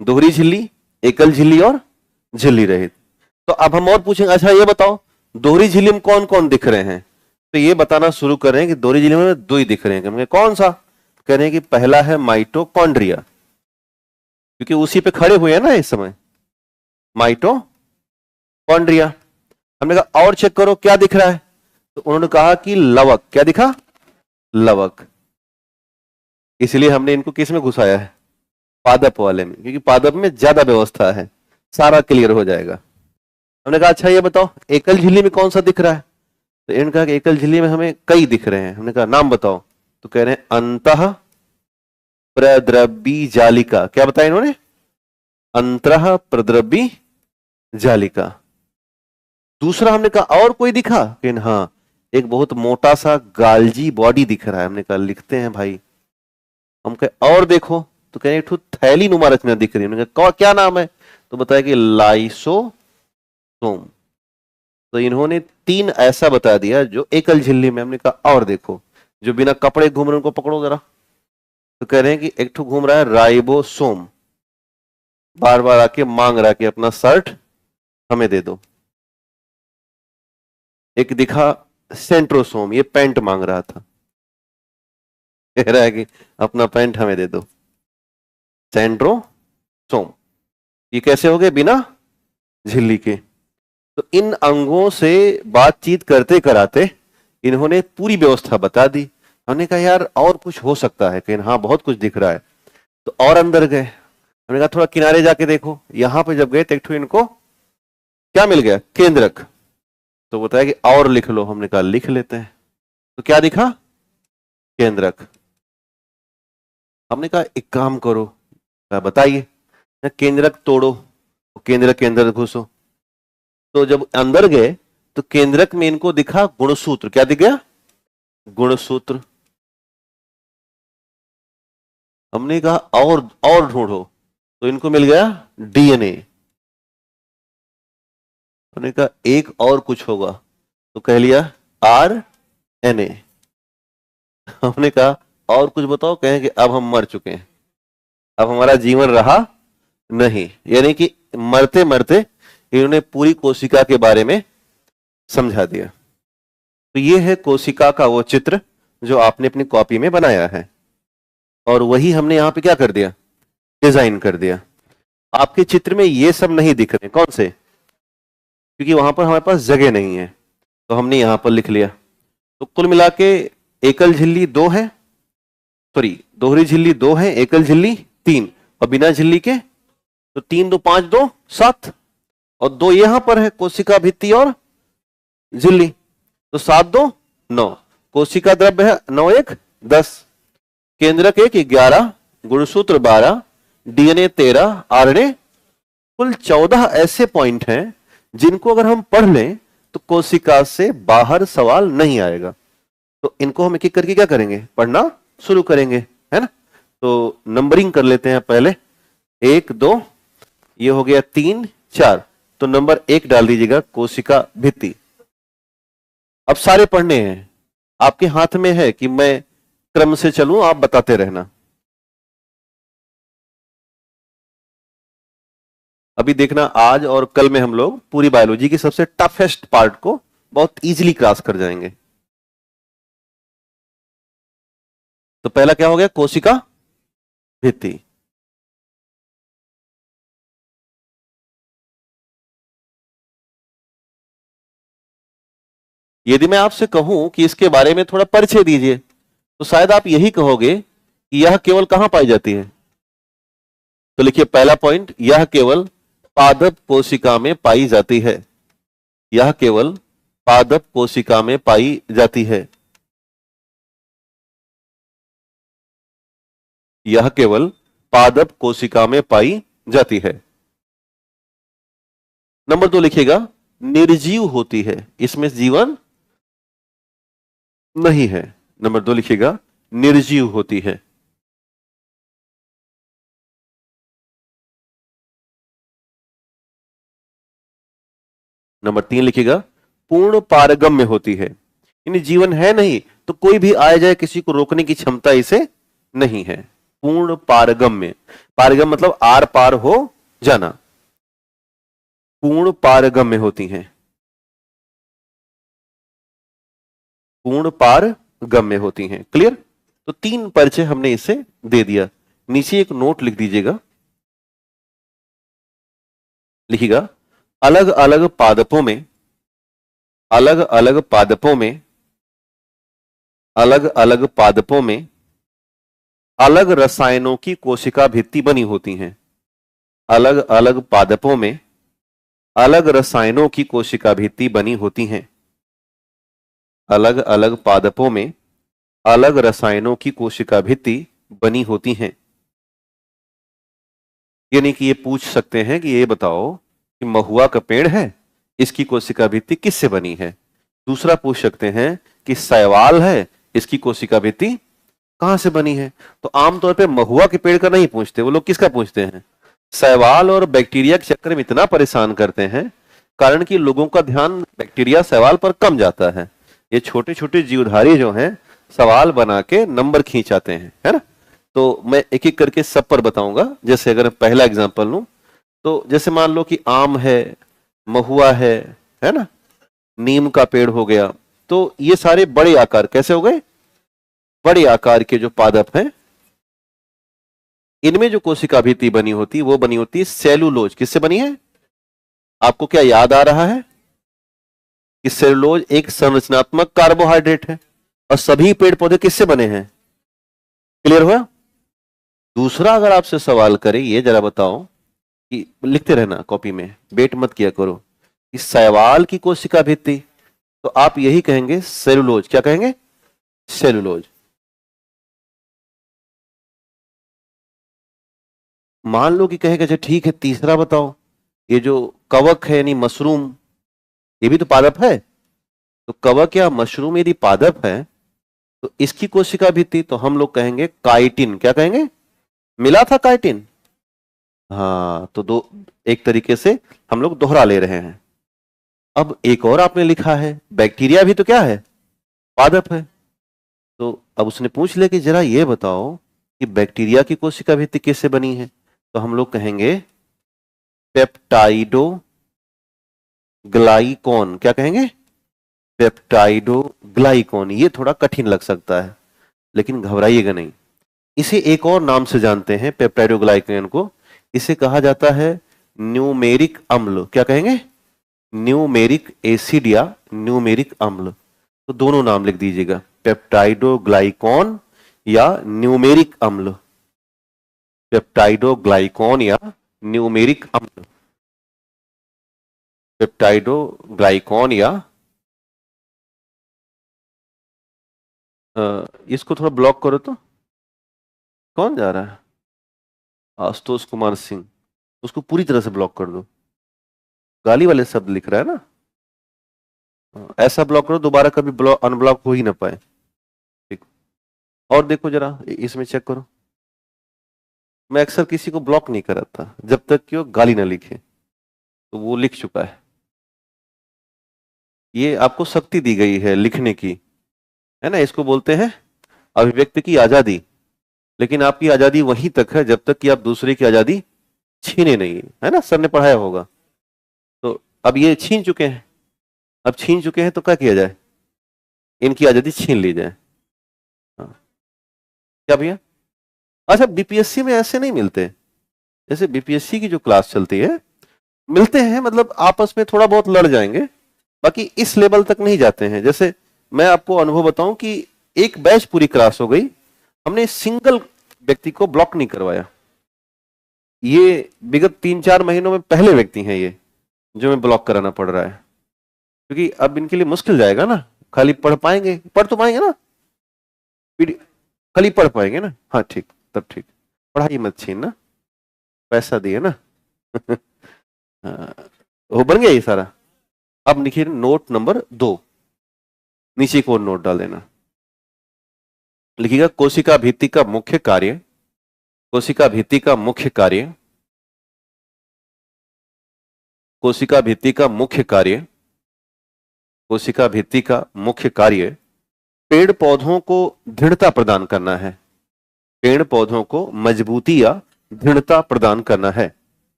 दोहरी झिल्ली, एकल झिल्ली और झिल्ली रहित। तो अब हम और पूछेंगे, अच्छा ये बताओ दोहरी झिल्ली में कौन कौन दिख रहे हैं? तो ये बताना शुरू कर रहे हैं कि दोहरी झिल्ली में 2 ही दिख रहे हैं। कौन सा? कह रहे हैं कि पहला है माइटोकॉन्ड्रिया, क्योंकि उसी पे खड़े हुए हैं ना इस समय, माइटोकॉन्ड्रिया। हमने कहा और चेक करो क्या दिख रहा है, तो उन्होंने कहा कि लवक। क्या दिखा? लवक। इसलिए हमने इनको किस में घुसाया है? पादप वाले में, क्योंकि पादप में ज्यादा व्यवस्था है, सारा क्लियर हो जाएगा। हमने कहा अच्छा ये बताओ एकल झिल्ली में कौन सा दिख रहा है? तो इन्होंने कहा कि एकल झिल्ली में हमें कई दिख रहे हैं। हमने कहा नाम बताओ, तो कह रहे हैं अंतः प्रद्रव्य जालिका। क्या बताया इन्होंने? अंतः प्रद्रव्य जालिका। दूसरा हमने कहा और कोई दिखा? कि हाँ, एक बहुत मोटा सा गालजी बॉडी दिख रहा है। हमने कहा लिखते हैं भाई। हम कहे और देखो, तो कह रहे एक थैली नुमा रचना दिख रही है। हमने कहा क्या नाम है? तो बताया कि लाइसोसोम। तो इन्होंने 3 ऐसा बता दिया जो एकल झिल्ली में। हमने कहा और देखो, जो बिना कपड़े घूम रहे उनको पकड़ो जरा। तो कह रहे हैं कि एक ठो घूम रहा है राइबोसोम, बार बार आके मांग रहा है कि अपना शर्ट हमें दे दो। एक दिखा सेंट्रोसोम। ये पैंट मांग रहा था, कह रहा है कि अपना पैंट हमें दे दो। सेंट्रोसोम। ये कैसे हो गए? बिना झिल्ली के। तो इन अंगों से बातचीत करते कराते इन्होंने पूरी व्यवस्था बता दी। हमने कहा यार और कुछ हो सकता है, कहीं हाँ बहुत कुछ दिख रहा है। तो और अंदर गए, हमने कहा थोड़ा किनारे जाके देखो। यहां पे जब गए तो एक ठो इनको क्या मिल गया? केंद्रक। तो बताया कि और लिख लो। हमने कहा लिख लेते हैं। तो क्या दिखा? केंद्रक। हमने कहा एक काम करो, बताइए। केंद्रक तोड़ो, केंद्रक के अंदर घुसो। तो जब अंदर गए तो केंद्रक में इनको दिखा गुणसूत्र। क्या दिख गया? गुणसूत्र। हमने कहा और ढूंढो, तो इनको मिल गया डीएनए। हमने कहा एक और कुछ होगा, तो कह लिया आरएनए। हमने कहा और कुछ बताओ, कहें कि अब हम मर चुके हैं, अब हमारा जीवन रहा नहीं। यानी कि मरते मरते इन्होंने पूरी कोशिका के बारे में समझा दिया। तो ये है कोशिका का वो चित्र जो आपने अपनी कॉपी में बनाया है, और वही हमने यहां पे क्या कर दिया? डिजाइन कर दिया। आपके चित्र में ये सब नहीं दिख रहे। कौन से? क्योंकि वहां पर हमारे पास जगह नहीं है, तो हमने यहां पर लिख लिया। तो कुल मिला के एकल झिल्ली 2 है, सॉरी दोहरी झिल्ली 2 है, एकल झिल्ली 3, और बिना झिल्ली के तो 3 2 5 2 7, और 2 यहां पर है, कोशिका भित्ति और झिल्ली। तो 7 2 9, कोशिका द्रव्य है 9 1 10, केंद्रक 1 11, गुणसूत्र 12, डीएनए 13, आरएनए। कुल 14 ऐसे पॉइंट हैं जिनको अगर हम पढ़ लें तो कोशिका से बाहर सवाल नहीं आएगा। तो इनको हम एक एक करके क्या करेंगे? पढ़ना शुरू करेंगे, है ना। तो नंबरिंग कर लेते हैं पहले। 1 2, ये हो गया 3 4। तो नंबर 1 डाल दीजिएगा, कोशिका भित्ति। अब सारे पढ़ने हैं, आपके हाथ में है कि मैं क्रम से चलूं, आप बताते रहना। अभी देखना, आज और कल में हम लोग पूरी बायोलॉजी की सबसे टफेस्ट पार्ट को बहुत इजीली क्रॉस कर जाएंगे। तो पहला क्या हो गया? कोशिका भित्ति। यदि मैं आपसे कहूं कि इसके बारे में थोड़ा परिचय दीजिए, तो शायद आप यही कहोगे कि यह केवल कहां पाई जाती है। तो लिखिए पहला पॉइंट, यह केवल पादप कोशिका में पाई जाती है। यह केवल पादप कोशिका में पाई जाती है। यह केवल पादप कोशिका में पाई जाती है। नंबर 2 लिखिएगा, निर्जीव होती है, इसमें जीवन नहीं है। नंबर 2 लिखिएगा, निर्जीव होती है। नंबर 3 लिखिएगा, पूर्ण पारगम्य होती है। यानी जीवन है नहीं तो कोई भी आए जाए किसी को रोकने की क्षमता इसे नहीं है। पूर्ण पारगम्य, पारगम्य मतलब आर पार हो जाना। पूर्ण पारगम्य होती हैं। पूर्ण पारगम्य होती हैं। क्लियर? तो 3 परिचय हमने इसे दे दिया। नीचे एक नोट लिख दीजिएगा, लिखिएगा अलग अलग पादपों में, अलग अलग पादपों में, अलग अलग पादपों में अलग रसायनों की कोशिका भित्ति बनी होती हैं। अलग अलग पादपों में अलग रसायनों की कोशिका भित्ति बनी होती हैं। अलग अलग पादपों में अलग रसायनों की कोशिका भित्ति बनी होती हैं। यानी कि ये पूछ सकते हैं कि ये बताओ कि महुआ का पेड़ है, इसकी कोशिका भित्ति किससे बनी है। दूसरा पूछ सकते हैं कि शैवाल है, इसकी कोशिका भित्ति कहां से बनी है। तो आमतौर पे महुआ के पेड़ का नहीं पूछते, वो लोग किसका पूछते हैं? शैवाल और बैक्टीरिया के चक्कर में इतना परेशान करते हैं, कारण कि लोगों का ध्यान बैक्टीरिया शैवाल पर कम जाता है। ये छोटे छोटे जीवधारी जो हैं सवाल बना के नंबर खींच आते हैं, है ना। तो मैं एक एक करके सब पर बताऊंगा। जैसे अगर पहला एग्जांपल लूं तो जैसे मान लो कि आम है, महुआ है ना, नीम का पेड़ हो गया, तो ये सारे बड़े आकार कैसे हो गए? बड़े आकार के जो पादप हैं, इनमें जो कोशिका भित्ति बनी होती है वो बनी होती है सेलुलोज। किससे बनी है? आपको क्या याद आ रहा है कि सेलुलोज एक संरचनात्मक कार्बोहाइड्रेट है और सभी पेड़ पौधे किससे बने हैं? क्लियर हुआ? दूसरा अगर आपसे सवाल करें, ये जरा बताओ कि लिखते रहना कॉपी में, वेट मत किया करो, कि शैवाल की कोशिका भित्ति, तो आप यही कहेंगे सेलुलोज। क्या कहेंगे? सेलुलोज। मान लो कि कहेगा अच्छा ठीक है, तीसरा बताओ, ये जो कवक है यानी मशरूम, ये भी तो पादप है। तो कवक या मशरूम यदि पादप है तो इसकी कोशिका भित्ति, तो हम लोग कहेंगे काइटिन। क्या कहेंगे? मिला था काइटिन। हाँ, तो दो एक तरीके से हम लोग दोहरा ले रहे हैं। अब एक और आपने लिखा है, बैक्टीरिया भी तो क्या है? पादप है। तो अब उसने पूछ लिया कि जरा ये बताओ कि बैक्टीरिया की कोशिका भित्ति किससे बनी है? तो हम लोग कहेंगे पेप्टाइडो ग्लाइकॉन। क्या कहेंगे? पेप्टाइडो ग्लाइकॉन। ये थोड़ा कठिन लग सकता है, लेकिन घबराइएगा नहीं, इसे एक और नाम से जानते हैं पेप्टाइडो ग्लाइकॉन को। इसे कहा जाता है न्यूमेरिक अम्ल। क्या कहेंगे? न्यूमेरिक एसिड या न्यूमेरिक अम्ल। तो दोनों नाम लिख दीजिएगा, पेप्टाइडो ग्लाइकॉन या न्यूमेरिक अम्ल। पेप्टाइडो ग्लाइकॉन या न्यूमेरिक अम्ल। पेप्टाइडो ग्लाइकॉन या इसको थोड़ा ब्लॉक करो तो। कौन जा रहा है? आशुतोष कुमार सिंह। उसको पूरी तरह से ब्लॉक कर दो। गाली वाले शब्द लिख रहा है ना, ऐसा ब्लॉक करो दोबारा कभी ब्लॉक अनब्लॉक हो ही ना पाए। ठीक। और देखो जरा इसमें चेक करो, मैं अक्सर किसी को ब्लॉक नहीं कराता जब तक कि वो गाली ना लिखे, तो वो लिख चुका है। ये आपको शक्ति दी गई है लिखने की, है ना। इसको बोलते हैं अभिव्यक्ति की आजादी। लेकिन आपकी आजादी वहीं तक है जब तक कि आप दूसरे की आजादी छीने नहीं, है ना। सर ने पढ़ाया होगा। तो अब ये छीन चुके हैं, अब छीन चुके हैं तो क्या किया जाए? इनकी आजादी छीन ली जाए। हाँ। क्या भैया? अच्छा, बीपीएससी में ऐसे नहीं मिलते। जैसे बीपीएससी की जो क्लास चलती है, मिलते हैं, मतलब आपस में थोड़ा बहुत लड़ जाएंगे, बाकी इस लेवल तक नहीं जाते हैं। जैसे मैं आपको अनुभव बताऊं कि एक बैच पूरी क्लास हो गई, हमने सिंगल व्यक्ति को ब्लॉक नहीं करवाया। ये विगत 3-4 महीनों में पहले व्यक्ति हैं ये जो मैं ब्लॉक कराना पड़ रहा है, क्योंकि अब इनके लिए मुश्किल जाएगा ना। खाली पढ़ पाएंगे, पढ़ तो पाएंगे ना, खाली पढ़ पाएंगे ना। हाँ ठीक, तब ठीक। पढ़ाई मत छीनना, पैसा दिए ना। हाँ, वो बन गया ये सारा। अब लिखिए नोट नंबर 2, नीचे को नोट डाल देना। लिखिएगा कोशिका भित्ति का मुख्य कार्य। कोशिका भित्ति का मुख्य कार्य। कोशिका भित्ति का मुख्य कार्य। कोशिका भित्ति का मुख्य कार्य पेड़ पौधों को दृढ़ता प्रदान करना है। पेड़ पौधों को मजबूती या दृढ़ता प्रदान करना है।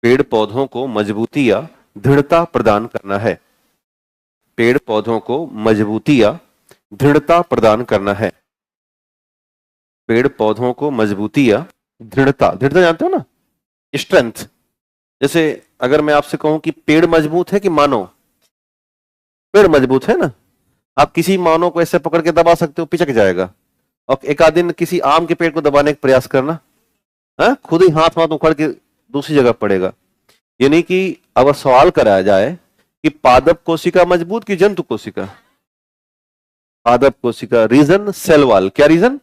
पेड़ पौधों को मजबूती या दृढ़ता प्रदान करना है। पेड़ पौधों को मजबूती या दृढ़ता प्रदान करना है। पेड़ पौधों को मजबूती या दृढ़ता, दृढ़ता जानते हो ना, स्ट्रेंथ। जैसे अगर मैं आपसे कहूं कि पेड़ मजबूत है कि मानव? पेड़ मजबूत है ना। आप किसी मानव को ऐसे पकड़ के दबा सकते हो, पिचक जाएगा। और एक आध दिन किसी आम के पेड़ को दबाने का प्रयास करना, है खुद ही हाथ उखड़ के दूसरी जगह पड़ेगा। यानी कि अगर सवाल कराया जाए कि पादप कोशिका मजबूत की जंतु कोशिका? पादप कोशिका। Reason cell wall. क्या रीजन?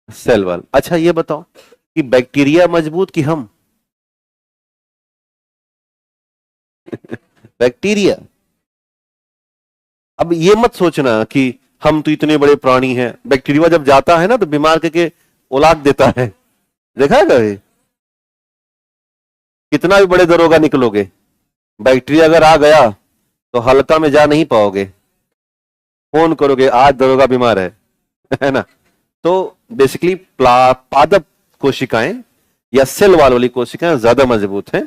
Cell wall. अच्छा ये बताओ कि बैक्टीरिया मजबूत कि हम? बैक्टीरिया। अब ये मत सोचना कि हम तो इतने बड़े प्राणी हैं। बैक्टीरिया जब जाता है ना तो बीमार करके उलाट देता है, देखा है कभी? कितना भी बड़े दरोगा निकलोगे, बैक्टीरिया अगर आ गया तो हल्का में जा नहीं पाओगे। फोन करोगे आज दरोगा बीमार है ना। तो बेसिकली पादप कोशिकाएं या सेल वॉल वाली कोशिकाएं ज्यादा मजबूत हैं।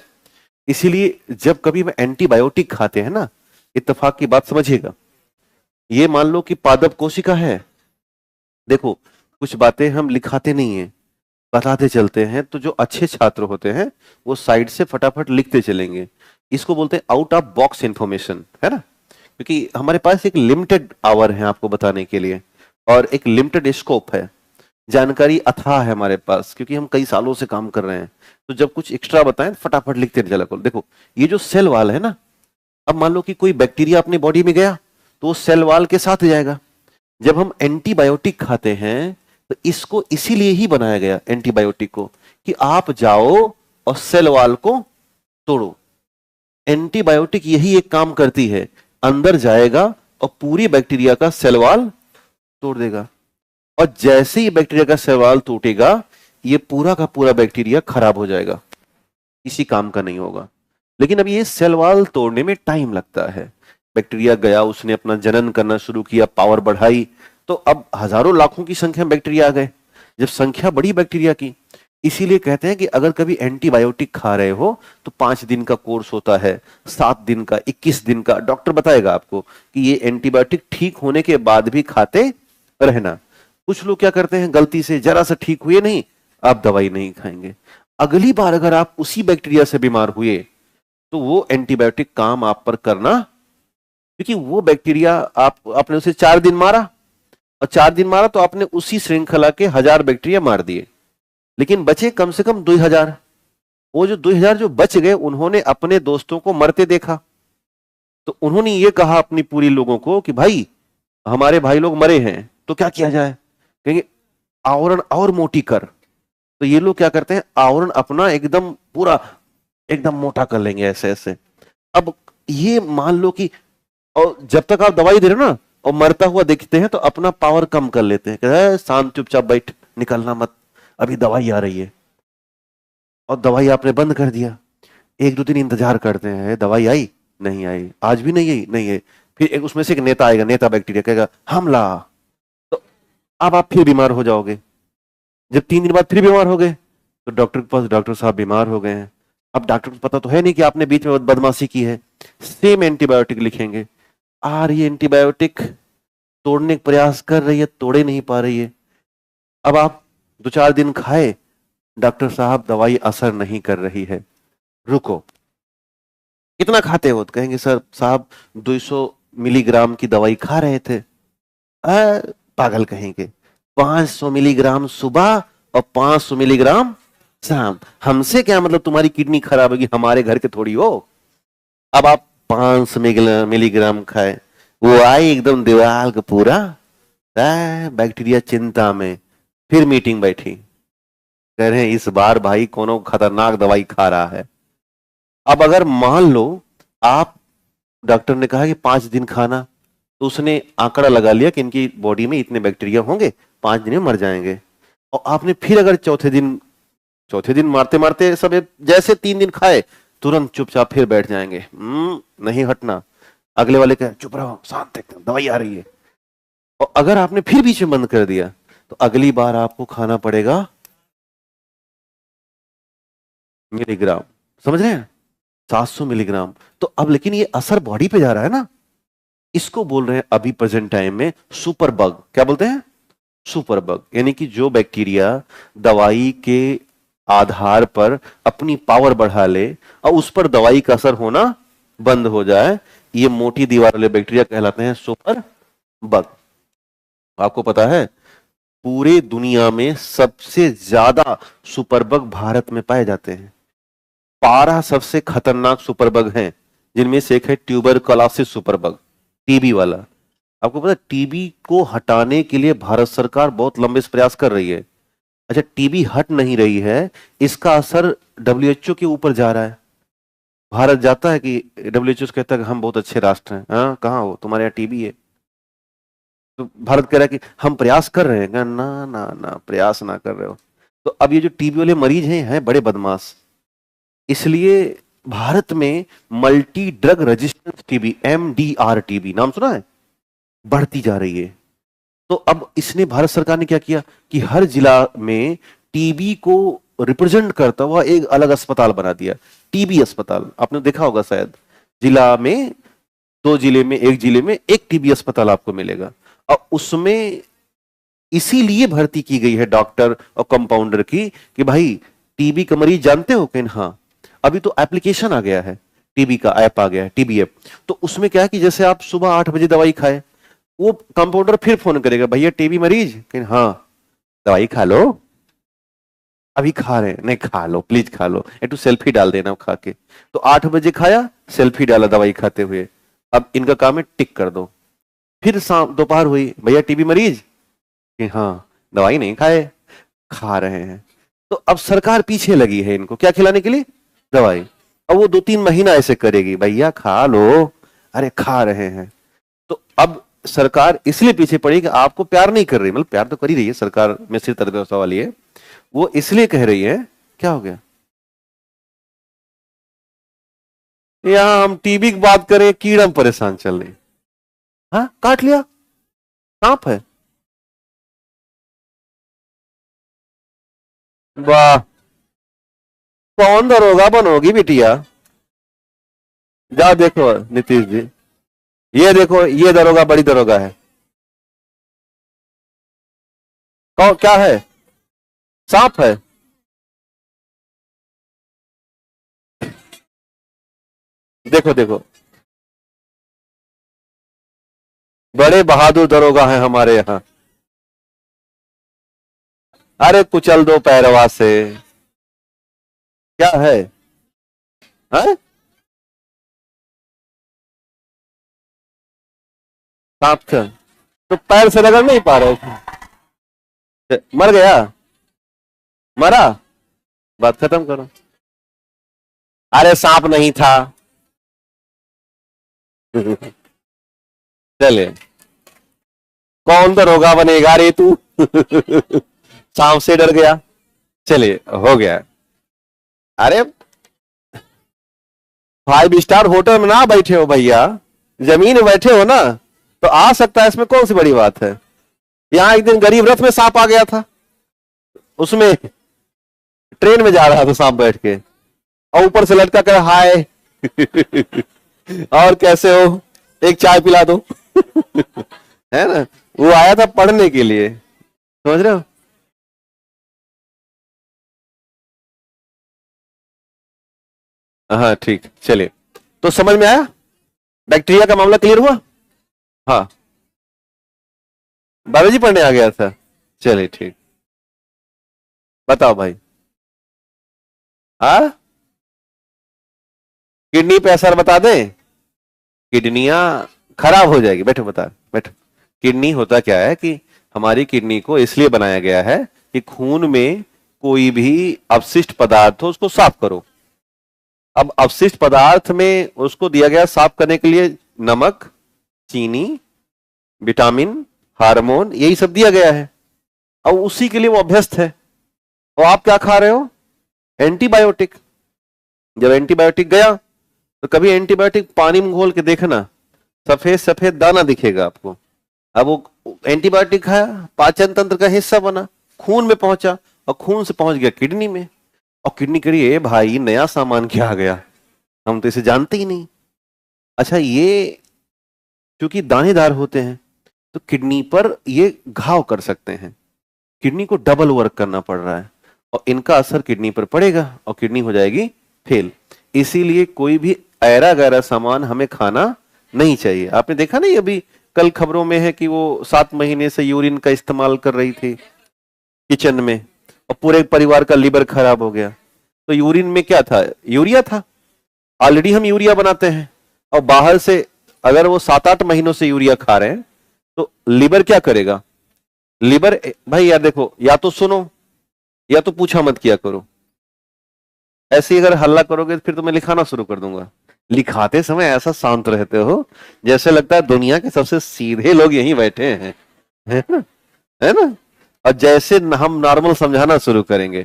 इसीलिए जब कभी मैं एंटीबायोटिक खाते हैं ना, इत्तेफाक की बात समझिएगा, ये मान लो कि पादप कोशिका है। देखो कुछ बातें हम लिखाते नहीं है, बताते चलते हैं, तो जो अच्छे छात्र होते हैं वो साइड से फटाफट लिखते चलेंगे। इसको बोलते हैं आउट ऑफ बॉक्स इंफॉर्मेशन, है ना, क्योंकि हमारे पास एक लिमिटेड आवर है आपको बताने के लिए और एक लिमिटेड स्कोप है, जानकारी अथाह है हमारे पास, क्योंकि हम कई सालों से काम कर रहे हैं। तो जब कुछ एक्स्ट्रा बताएं फटाफट लिखते चला करो। देखो ये जो सेल वाल है ना, अब मान लो कि कोई बैक्टीरिया अपनी बॉडी में गया तो वो सेल वाल के साथ जाएगा। जब हम एंटीबायोटिक खाते हैं तो इसको इसीलिए ही बनाया गया एंटीबायोटिक को, कि आप जाओ और सेल वाल को तोड़ो। एंटीबायोटिक यही एक काम करती है, अंदर जाएगा और पूरी बैक्टीरिया का सेल वाल तोड़ देगा, और जैसे ही बैक्टीरिया का सेल वाल टूटेगा ये पूरा का पूरा बैक्टीरिया खराब हो जाएगा, किसी काम का नहीं होगा। लेकिन अब ये सेल वाल तोड़ने में टाइम लगता है। बैक्टीरिया गया, उसने अपना जनन करना शुरू किया, पावर बढ़ाई, तो अब हजारों लाखों की संख्या में बैक्टीरिया आ गए। जब संख्या बढ़ी बैक्टीरिया की, इसीलिए कहते हैं कि अगर कभी एंटीबायोटिक खा रहे हो तो 5 दिन का कोर्स होता है, 7 दिन का, 21 दिन का, डॉक्टर बताएगा आपको कि ये एंटीबायोटिक ठीक होने के बाद भी खाते रहना। कुछ लोग क्या करते हैं, गलती से जरा सा ठीक हुए नहीं, आप दवाई नहीं खाएंगे, अगली बार अगर आप उसी बैक्टीरिया से बीमार हुए तो वो एंटीबायोटिक काम आप पर करना, क्योंकि वो बैक्टीरिया आपने उसे 4 दिन मारा, और 4 दिन मारा तो आपने उसी श्रृंखला के 1000 बैक्टीरिया मार दिए, लेकिन बचे कम से कम 2000। वो जो 2000 जो बच गए, उन्होंने अपने दोस्तों को मरते देखा, तो उन्होंने ये कहा अपनी पूरी लोगों को कि भाई हमारे भाई लोग मरे हैं तो क्या किया जाए, कहेंगे आवरण और मोटी कर। तो ये लोग क्या करते हैं, आवरण अपना एकदम पूरा एकदम मोटा कर लेंगे ऐसे ऐसे। अब ये मान लो कि, और जब तक आप दवाई दे रहे हो ना और मरता हुआ देखते हैं तो अपना पावर कम कर लेते हैं, कि शांत चुपचाप बैठ, निकलना मत, अभी दवाई आ रही है। और दवाई आपने बंद कर दिया, 1-2 दिन इंतजार करते हैं, दवाई आई नहीं आई, आज भी नहीं आई, नहीं है, फिर एक उसमें से एक नेता आएगा, नेता बैक्टीरिया कहेगा हमला, तो अब आप फिर बीमार हो जाओगे। जब 3 दिन बाद फिर बीमार हो गए तो डॉक्टर के पास, डॉक्टर साहब बीमार हो गए हैं। अब डॉक्टर को पता तो है नहीं कि आपने बीच में बदमाशी की है, सेम एंटीबायोटिक लिखेंगे, ये एंटीबायोटिक तोड़ने का प्रयास कर रही है, तोड़े नहीं पा रही है। अब आप 2-4 दिन खाए, डॉक्टर साहब दवाई असर नहीं कर रही है, रुको, कितना खाते हो, तो कहेंगे सर साहब 200 मिलीग्राम की दवाई खा रहे थे। पागल कहेंगे, 500 मिलीग्राम सुबह और 500 मिलीग्राम शाम, हमसे क्या मतलब, तुम्हारी किडनी खराब होगी, हमारे घर के थोड़ी हो। अब आप 500 मिलीग्राम खाए, वो आई एकदम दीवार का पूरा, बैक्टीरिया चिंता में, फिर मीटिंग बैठी, कह रहे हैं इस बार भाई कोनो खतरनाक दवाई खा रहा है। अब अगर मान लो आप, डॉक्टर ने कहा कि 5 दिन खाना, तो उसने आंकड़ा लगा लिया कि इनकी बॉडी में इतने बैक्टीरिया होंगे, 5 दिन में मर जाएंगे, और आपने फिर अगर चौथे दिन मारते मारते सब जैसे 3 दिन खाए, तुरंत चुपचाप फिर बैठ जाएंगे, नहीं हटना, अगले वाले कहे चुप रहो, शांत एकदम, दवाई आ रही है। और अगर आपने फिर बीच में बंद कर दिया तो अगली बार आपको खाना पड़ेगा मिलीग्राम, समझ रहे हैं, 700 मिलीग्राम। तो अब लेकिन ये असर बॉडी पे जा रहा है ना, इसको बोल रहे हैं अभी प्रेजेंट टाइम में सुपर बग। क्या बोलते हैं, सुपर बग, यानी कि जो बैक्टीरिया दवाई के आधार पर अपनी पावर बढ़ा ले और उस पर दवाई का असर होना बंद हो जाए, ये मोटी दीवार वाले बैक्टीरिया कहलाते हैं सुपर बग। आपको पता है पूरे दुनिया में सबसे ज्यादा सुपर बग भारत में पाए जाते हैं। 12 सबसे खतरनाक सुपर बग हैं, जिनमें से एक है ट्यूबरकुलोसिस सुपर बग, टीबी वाला। आपको पता है टीबी को हटाने के लिए भारत सरकार बहुत लंबे से प्रयास कर रही है। अच्छा, टीबी हट नहीं रही है, इसका असर WHO के ऊपर जा रहा है। भारत जाता है कि WHO कहता है कि हम बहुत अच्छे राष्ट्र हैं, हाँ कहाँ हो, तुम्हारे यहाँ टीबी है। तो भारत कह रहा है कि हम प्रयास कर रहे हैं, ना ना ना, प्रयास ना कर रहे हो। तो अब ये जो टीबी वाले मरीज हैं बड़े बदमाश, इसलिए भारत में multi drug resistance TB, MDR TB नाम सुना है, बढ़ती जा रही है। तो अब इसने, भारत सरकार ने क्या किया कि हर जिला में टीबी को रिप्रेजेंट करता हुआ एक अलग अस्पताल बना दिया, टीबी अस्पताल। आपने देखा होगा शायद, जिला में दो जिले में, एक जिले में एक टीबी अस्पताल आपको मिलेगा, और उसमें इसीलिए भर्ती की गई है डॉक्टर और कंपाउंडर की कि भाई टीबी का मरीज जानते हो कि हाँ, अभी तो एप्लीकेशन आ गया है, टीबी का ऐप आ गया है, टीबी ऐप। तो उसमें क्या है कि जैसे आप सुबह 8 बजे दवाई खाए, वो कंपाउंडर फिर फोन करेगा, भैया टीबी मरीज, कि हाँ दवाई खा लो, अभी खा रहे हैं, नहीं खा लो प्लीज खा लो, एक तो सेल्फी डाल देना खा के। तो 8 बजे खाया, सेल्फी डाला दवाई खाते हुए, अब इनका काम है टिक कर दो। फिर शाम दोपहर हुई, भैया टीबी मरीज, कि हाँ दवाई नहीं खाए, खा रहे हैं। तो अब सरकार पीछे लगी है इनको क्या खिलाने के लिए, दवाई। अब वो 2-3 महीना ऐसे करेगी, भैया खा लो, अरे खा रहे हैं। तो अब सरकार इसलिए पीछे पड़ी कि आपको प्यार नहीं कर रही, मतलब प्यार तो कर ही रही है सरकार में, सिर्फ तर्कव्यवस्था वाली है, वो इसलिए कह रही है। क्या हो गया, यहां हम टीबी की बात करें, कीड़ा परेशान चल रही। हाँ काट लिया, सांप है, वाह, कौन दरोगा बनोगी बिटिया। जाओ देखो नीतीश जी, ये देखो ये दरोगा बड़ी दरोगा है। कौन क्या है, सांप है। देखो देखो, बड़े बहादुर दरोगा हैं हमारे यहाँ। अरे कुचल दो पैरवा से, क्या है, हैं? सांप था तो पैर से रगड़ नहीं पा रहे थे, मर गया, मरा, बात खत्म करो। अरे सांप नहीं था। चले, कौन दरोगा बनेगा रे तू। सांप से डर गया, चलिए हो गया। अरे 5 स्टार होटल में ना बैठे हो भैया, जमीन में बैठे हो ना, तो आ सकता है, इसमें कौन सी बड़ी बात है। यहाँ एक दिन गरीब रथ में सांप आ गया था, उसमें ट्रेन में जा रहा था सांप बैठ के, और ऊपर से लटका कर हाय। और कैसे हो, एक चाय पिला दो। है ना, वो आया था पढ़ने के लिए, समझ रहे हो। हाँ ठीक, चलिए, तो समझ में आया, बैक्टीरिया का मामला क्लियर हुआ। हाँ, बायोलॉजी पढ़ने आ गया था, चलिए ठीक, बताओ भाई। हाँ, किडनी पे असर बता दें, किडनियां खराब हो जाएगी, बैठो बता, बैठो। किडनी होता क्या है कि हमारी किडनी को इसलिए बनाया गया है कि खून में कोई भी अपशिष्ट पदार्थ हो उसको साफ करो। अब अपशिष्ट पदार्थ में उसको दिया गया साफ करने के लिए नमक, चीनी, विटामिन, हार्मोन, यही सब दिया गया है, और उसी के लिए वो अभ्यस्त है। और आप क्या खा रहे हो, एंटीबायोटिक। जब एंटीबायोटिक गया तो कभी एंटीबायोटिक पानी में घोल के देखना, सफेद सफेद दाना दिखेगा आपको। अब वो एंटीबायोटिक खाया, पाचन तंत्र का हिस्सा बना, खून में पहुंचा, और खून से पहुंच गया किडनी में, और किडनी करी ए भाई नया सामान क्या आ गया, हम तो इसे जानते ही नहीं। अच्छा, ये क्योंकि दानेदार होते हैं तो किडनी पर ये घाव कर सकते हैं, किडनी को डबल वर्क करना पड़ रहा है, और इनका असर किडनी पर पड़ेगा और किडनी हो जाएगी फेल। इसीलिए कोई भी ऐरा गैरा सामान हमें खाना नहीं चाहिए। आपने देखा नहीं, अभी कल खबरों में है कि वो 7 महीने से यूरिन का इस्तेमाल कर रही थी किचन में, और पूरे परिवार का लीवर खराब हो गया। तो यूरिन में क्या था, यूरिया था। ऑलरेडी हम यूरिया बनाते हैं, और बाहर से अगर वो 7-8 महीनों से यूरिया खा रहे हैं तो लीवर क्या करेगा। लीवर भाई यार देखो, या तो सुनो या तो पूछा मत किया करो। ऐसे ही अगर हल्ला करोगे तो फिर तो मैं लिखाना शुरू कर दूंगा। लिखाते समय ऐसा शांत रहते हो जैसे लगता है दुनिया के सबसे सीधे लोग यहीं बैठे हैं, है ना, है ना। और जैसे हम नॉर्मल समझाना शुरू करेंगे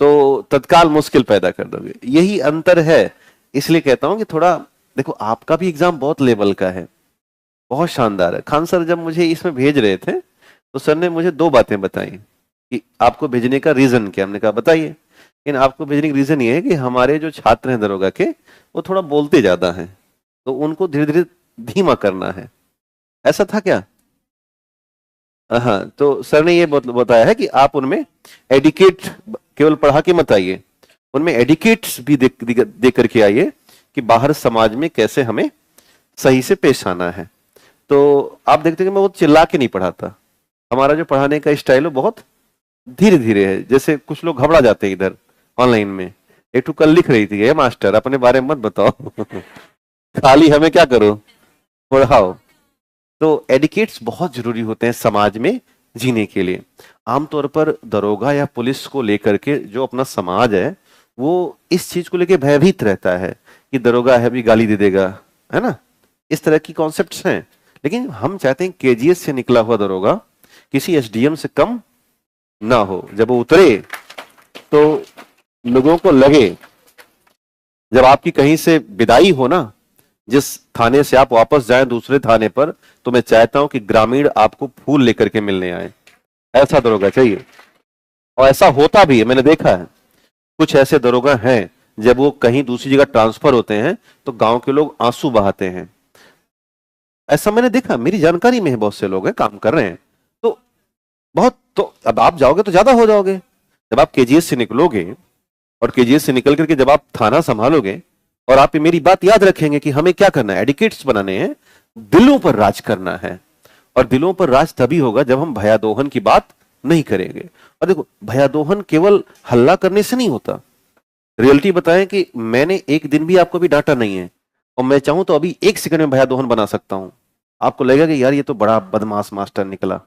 तो तत्काल मुश्किल पैदा कर दोगे, यही अंतर है। इसलिए कहता हूं कि थोड़ा देखो, आपका भी एग्जाम बहुत लेवल का है, बहुत शानदार है। खान सर जब मुझे इसमें भेज रहे थे तो सर ने मुझे 2 बातें बताई कि आपको भेजने का रीजन क्या। हमने कहा बताइए। लेकिन आपको भेजने का रीजन ये है कि हमारे जो छात्र हैं दरोगा के, वो थोड़ा बोलते ज्यादा हैं, तो उनको धीरे धीरे धीमा करना है। ऐसा था क्या? हाँ, तो सर ने ये बताया है कि आप उनमें एडिकेट केवल पढ़ा के मत आइए, उनमें एडिकेट्स भी दे करके आइए कि बाहर समाज में कैसे हमें सही से पेश आना है। तो आप देखते हैं कि मैं वो चिल्ला के नहीं पढ़ाता, हमारा जो पढ़ाने का स्टाइल है बहुत धीरे धीरे है। जैसे कुछ लोग घबरा जाते हैं इधर ऑनलाइन में, एक तो कल लिख रही थी, "ये मास्टर अपने बारे में मत बताओ खाली हमें क्या करो, पढ़ाओ"। तो एडिकेट्स बहुत जरूरी होते हैं समाज में जीने के लिए। आमतौर पर दरोगा या पुलिस को लेकर के जो अपना समाज है वो इस चीज को लेकर भयभीत रहता है कि दरोगा है भी गाली दे देगा, है ना, इस तरह की कॉन्सेप्ट्स हैं। लेकिन हम चाहते हैं केजीएस से निकला हुआ दरोगा किसी एसडीएम से कम ना हो। जब वो उतरे तो लोगों को लगे, जब आपकी कहीं से विदाई हो ना, जिस थाने से आप वापस जाएं दूसरे थाने पर, तो मैं चाहता हूं कि ग्रामीण आपको फूल लेकर के मिलने आए। ऐसा दरोगा चाहिए, और ऐसा होता भी है, मैंने देखा है। कुछ ऐसे दरोगा हैं जब वो कहीं दूसरी जगह ट्रांसफर होते हैं तो गांव के लोग आंसू बहाते हैं। ऐसा मैंने देखा, मेरी जानकारी में है, बहुत से लोग हैं काम कर रहे हैं। तो बहुत, तो अब आप जाओगे तो ज्यादा हो जाओगे। जब आप केजीएस से निकलोगे और केजीएस से निकल करके जब आप थाना संभालोगे, और आप ये मेरी बात याद रखेंगे कि हमें क्या करना है, एडिकेट्स बनाने हैं, दिलों पर राज करना है। और दिलों पर राज तभी होगा जब हम भयादोहन की बात नहीं करेंगे। और देखो, भयादोहन केवल हल्ला करने से नहीं होता। रियलिटी बताएं कि मैंने एक दिन भी आपको भी डांटा नहीं है, और मैं चाहूं तो अभी एक सेकंड में भयादोहन बना सकता हूं। आपको लगेगा कि यार ये तो बड़ा बदमाश मास्टर निकला।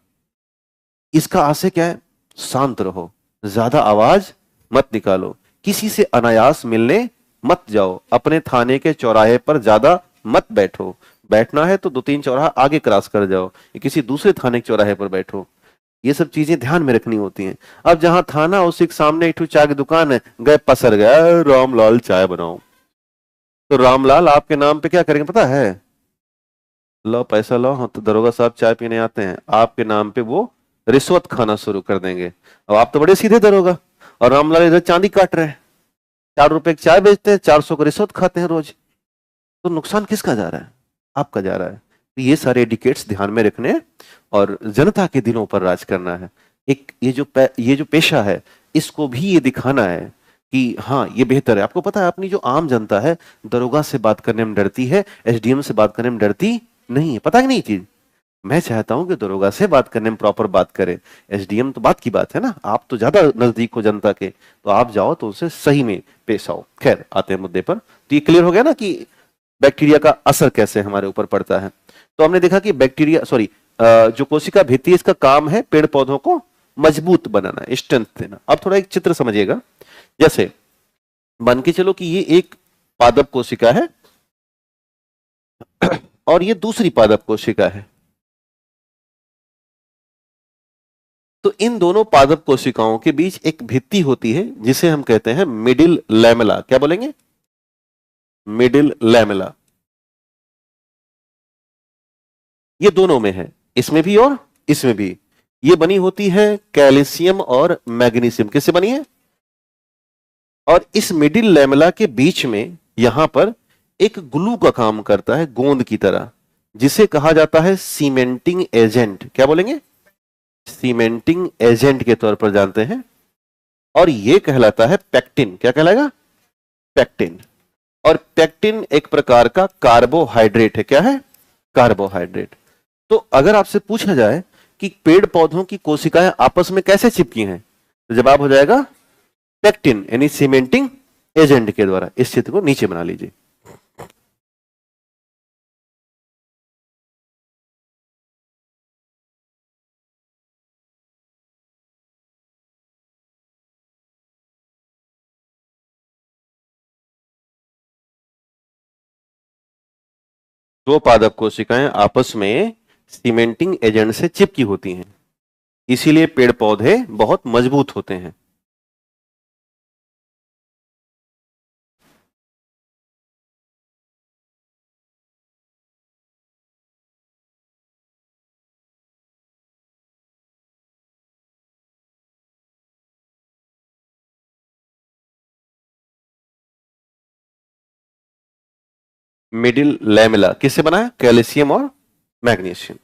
इसका आशय क्या है? शांत रहो, ज्यादा आवाज मत निकालो, किसी से अनायास मिलने मत जाओ, अपने थाने के चौराहे पर ज्यादा मत बैठो। बैठना है तो 2-3 चौराहा आगे क्रॉस कर जाओ, या किसी दूसरे थाने के चौराहे पर बैठो। ये सब चीजें ध्यान में रखनी होती हैं। अब जहां थाना उसी के सामने एक ठो चाय की दुकान है, गए पसर गया, रामलाल चाय बनाओ। तो रामलाल आपके नाम पे क्या करेंगे पता है? लो पैसा लो, हाँ तो दरोगा साहब चाय पीने आते हैं, आपके नाम पे वो रिश्वत खाना शुरू कर देंगे। अब आप तो बड़े सीधे दरोगा, और रामलाल इधर चांदी काट रहे हैं, 4 रुपए की चाय बेचते हैं, 400 का रिश्वत खाते हैं रोज। तो नुकसान किसका जा रहा है? आपका जा रहा है। तो ये सारे एडिकेट्स ध्यान में रखने हैं, और जनता के दिलों पर राज करना है। एक ये जो पेशा है, इसको भी ये दिखाना है कि हाँ ये बेहतर है। आपको पता है, अपनी जो आम जनता है दरोगा से बात करने में डरती है, एसडीएम से बात करने में डरती नहीं है। पता है कि नहीं चीज? मैं चाहता हूं कि दरोगा से बात करने में प्रॉपर बात करें। एसडीएम तो बात की बात है ना, आप तो ज्यादा नजदीक हो जनता के, तो आप जाओ तो उनसे सही में पेश आओ। खैर, आते हैं मुद्दे पर। तो ये क्लियर हो गया ना कि बैक्टीरिया का असर कैसे हमारे ऊपर पड़ता है। तो हमने देखा कि बैक्टीरिया, सॉरी, जो कोशिका भित्ति, इसका काम है पेड़ पौधों को मजबूत बनाना, स्ट्रेंथ देना। अब थोड़ा एक चित्र समझिएगा। जैसे मान के चलो कि ये एक पादप कोशिका है और ये दूसरी पादप कोशिका है। तो इन दोनों पादप कोशिकाओं के बीच एक भित्ति होती है जिसे हम कहते हैं मिडिल लैमेला। क्या बोलेंगे? Middle lamella. ये दोनों में है, इसमें भी और इसमें भी। ये बनी होती है कैल्शियम और मैग्नीशियम। किससे बनी है? और इस मिडिल लैमेला के बीच में यहां पर एक ग्लू का काम करता है, गोंद की तरह, जिसे कहा जाता है सीमेंटिंग एजेंट। क्या बोलेंगे? सीमेंटिंग एजेंट के तौर पर जानते हैं। और यह कहलाता है पेक्टिन। क्या कहलाएगा? पेक्टिन। और पेक्टिन एक प्रकार का कार्बोहाइड्रेट है। क्या है? कार्बोहाइड्रेट। तो अगर आपसे पूछा जाए कि पेड़ पौधों की कोशिकाएं आपस में कैसे चिपकी हैं, तो जवाब हो जाएगा पेक्टिन यानी सीमेंटिंग एजेंट के द्वारा। इस चित्र को नीचे बना लीजिए। दो पादप कोशिकाएं आपस में सीमेंटिंग एजेंट से चिपकी होती हैं, इसीलिए पेड़ पौधे बहुत मजबूत होते हैं। मिडिल लैमेला किससे बना है? कैल्शियम और मैग्नीशियम।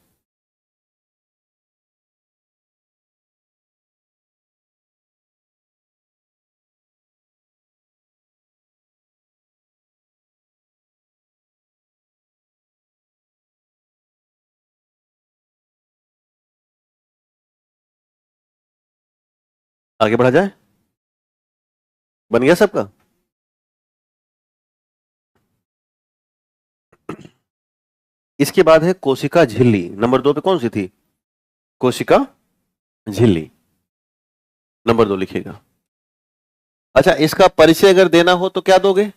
आगे बढ़ा जाए, बन गया सबका? इसके बाद है कोशिका झिल्ली, नंबर 2 पे कौन सी थी? कोशिका झिल्ली, नंबर 2 लिखिएगा। अच्छा, इसका परिचय अगर देना हो तो क्या दोगे?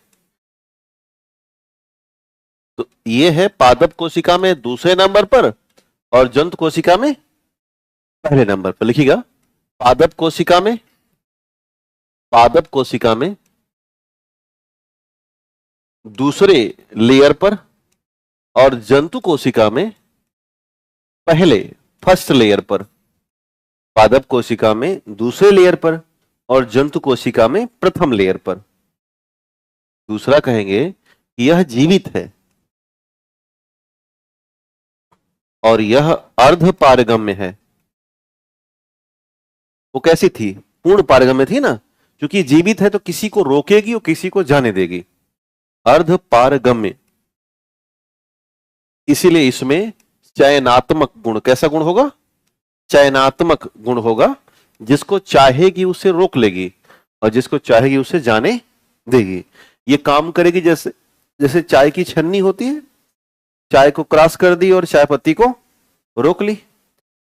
तो ये है पादप कोशिका में दूसरे नंबर पर और जंतु कोशिका में पहले नंबर पर। लिखिएगा, पादप कोशिका में, पादप कोशिका में दूसरे लेयर पर और जंतु कोशिका में पहले, फर्स्ट लेयर पर। पादप कोशिका में दूसरे लेयर पर और जंतु कोशिका में प्रथम लेयर पर। दूसरा कहेंगे कि यह जीवित है और यह अर्ध पारगम्य है। वो कैसी थी? पूर्ण पारगम्य थी ना, क्योंकि जीवित है तो किसी को रोकेगी और किसी को जाने देगी। अर्ध पारगम्य, इसीलिए इसमें चयनात्मक गुण, कैसा गुण होगा? चयनात्मक गुण होगा, जिसको चाहेगी उसे रोक लेगी और जिसको चाहेगी उसे जाने देगी। ये काम करेगी जैसे जैसे चाय की छन्नी होती है, चाय को क्रॉस कर दी और चाय पत्ती को रोक ली।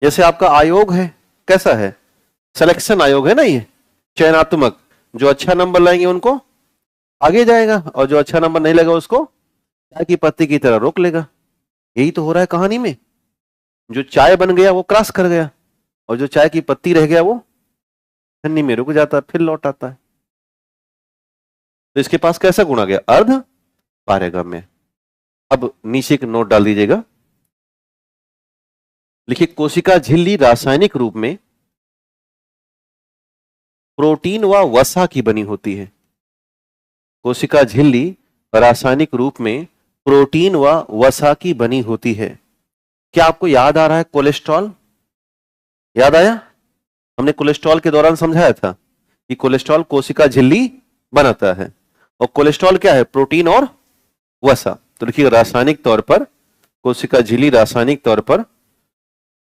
जैसे आपका आयोग है, कैसा है? सिलेक्शन आयोग है ना, ये चयनात्मक। जो अच्छा नंबर लाएंगे उनको आगे जाएगा और जो अच्छा नंबर नहीं लगा उसको चाय की पत्ती की तरह रोक लेगा। यही तो हो रहा है कहानी में। जो चाय बन गया वो क्रॉस कर गया और जो चाय की पत्ती रह गया वो छन्नी में रुक जाता है, फिर लौट आता है। तो इसके पास कैसा गुण आ गया? अर्ध पारगम्य। अब नीचे एक नोट डाल दीजिएगा, लिखिए कोशिका झिल्ली रासायनिक रूप में प्रोटीन व वसा की बनी होती है। कोशिका झिल्ली रासायनिक रूप में प्रोटीन व वसा की बनी होती है। क्या आपको याद आ रहा है कोलेस्ट्रॉल? याद आया? हमने कोलेस्ट्रॉल के दौरान समझाया था कि कोलेस्ट्रॉल कोशिका झिल्ली बनाता है और कोलेस्ट्रॉल क्या है? प्रोटीन और वसा। तो देखिए, रासायनिक तौर पर कोशिका झिल्ली रासायनिक तौर पर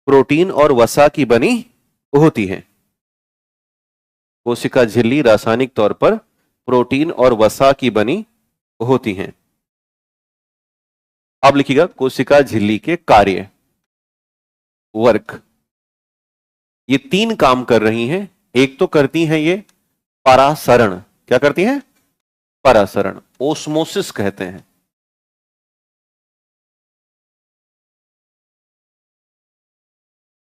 प्रोटीन और वसा की बनी होती है। कोशिका झिल्ली रासायनिक तौर पर प्रोटीन और वसा की बनी होती हैं। अब लिखिएगा कोशिका झिल्ली के कार्य, वर्क। ये 3 काम कर रही हैं। एक तो करती हैं ये परासरण। क्या करती हैं? परासरण, ओस्मोसिस कहते हैं।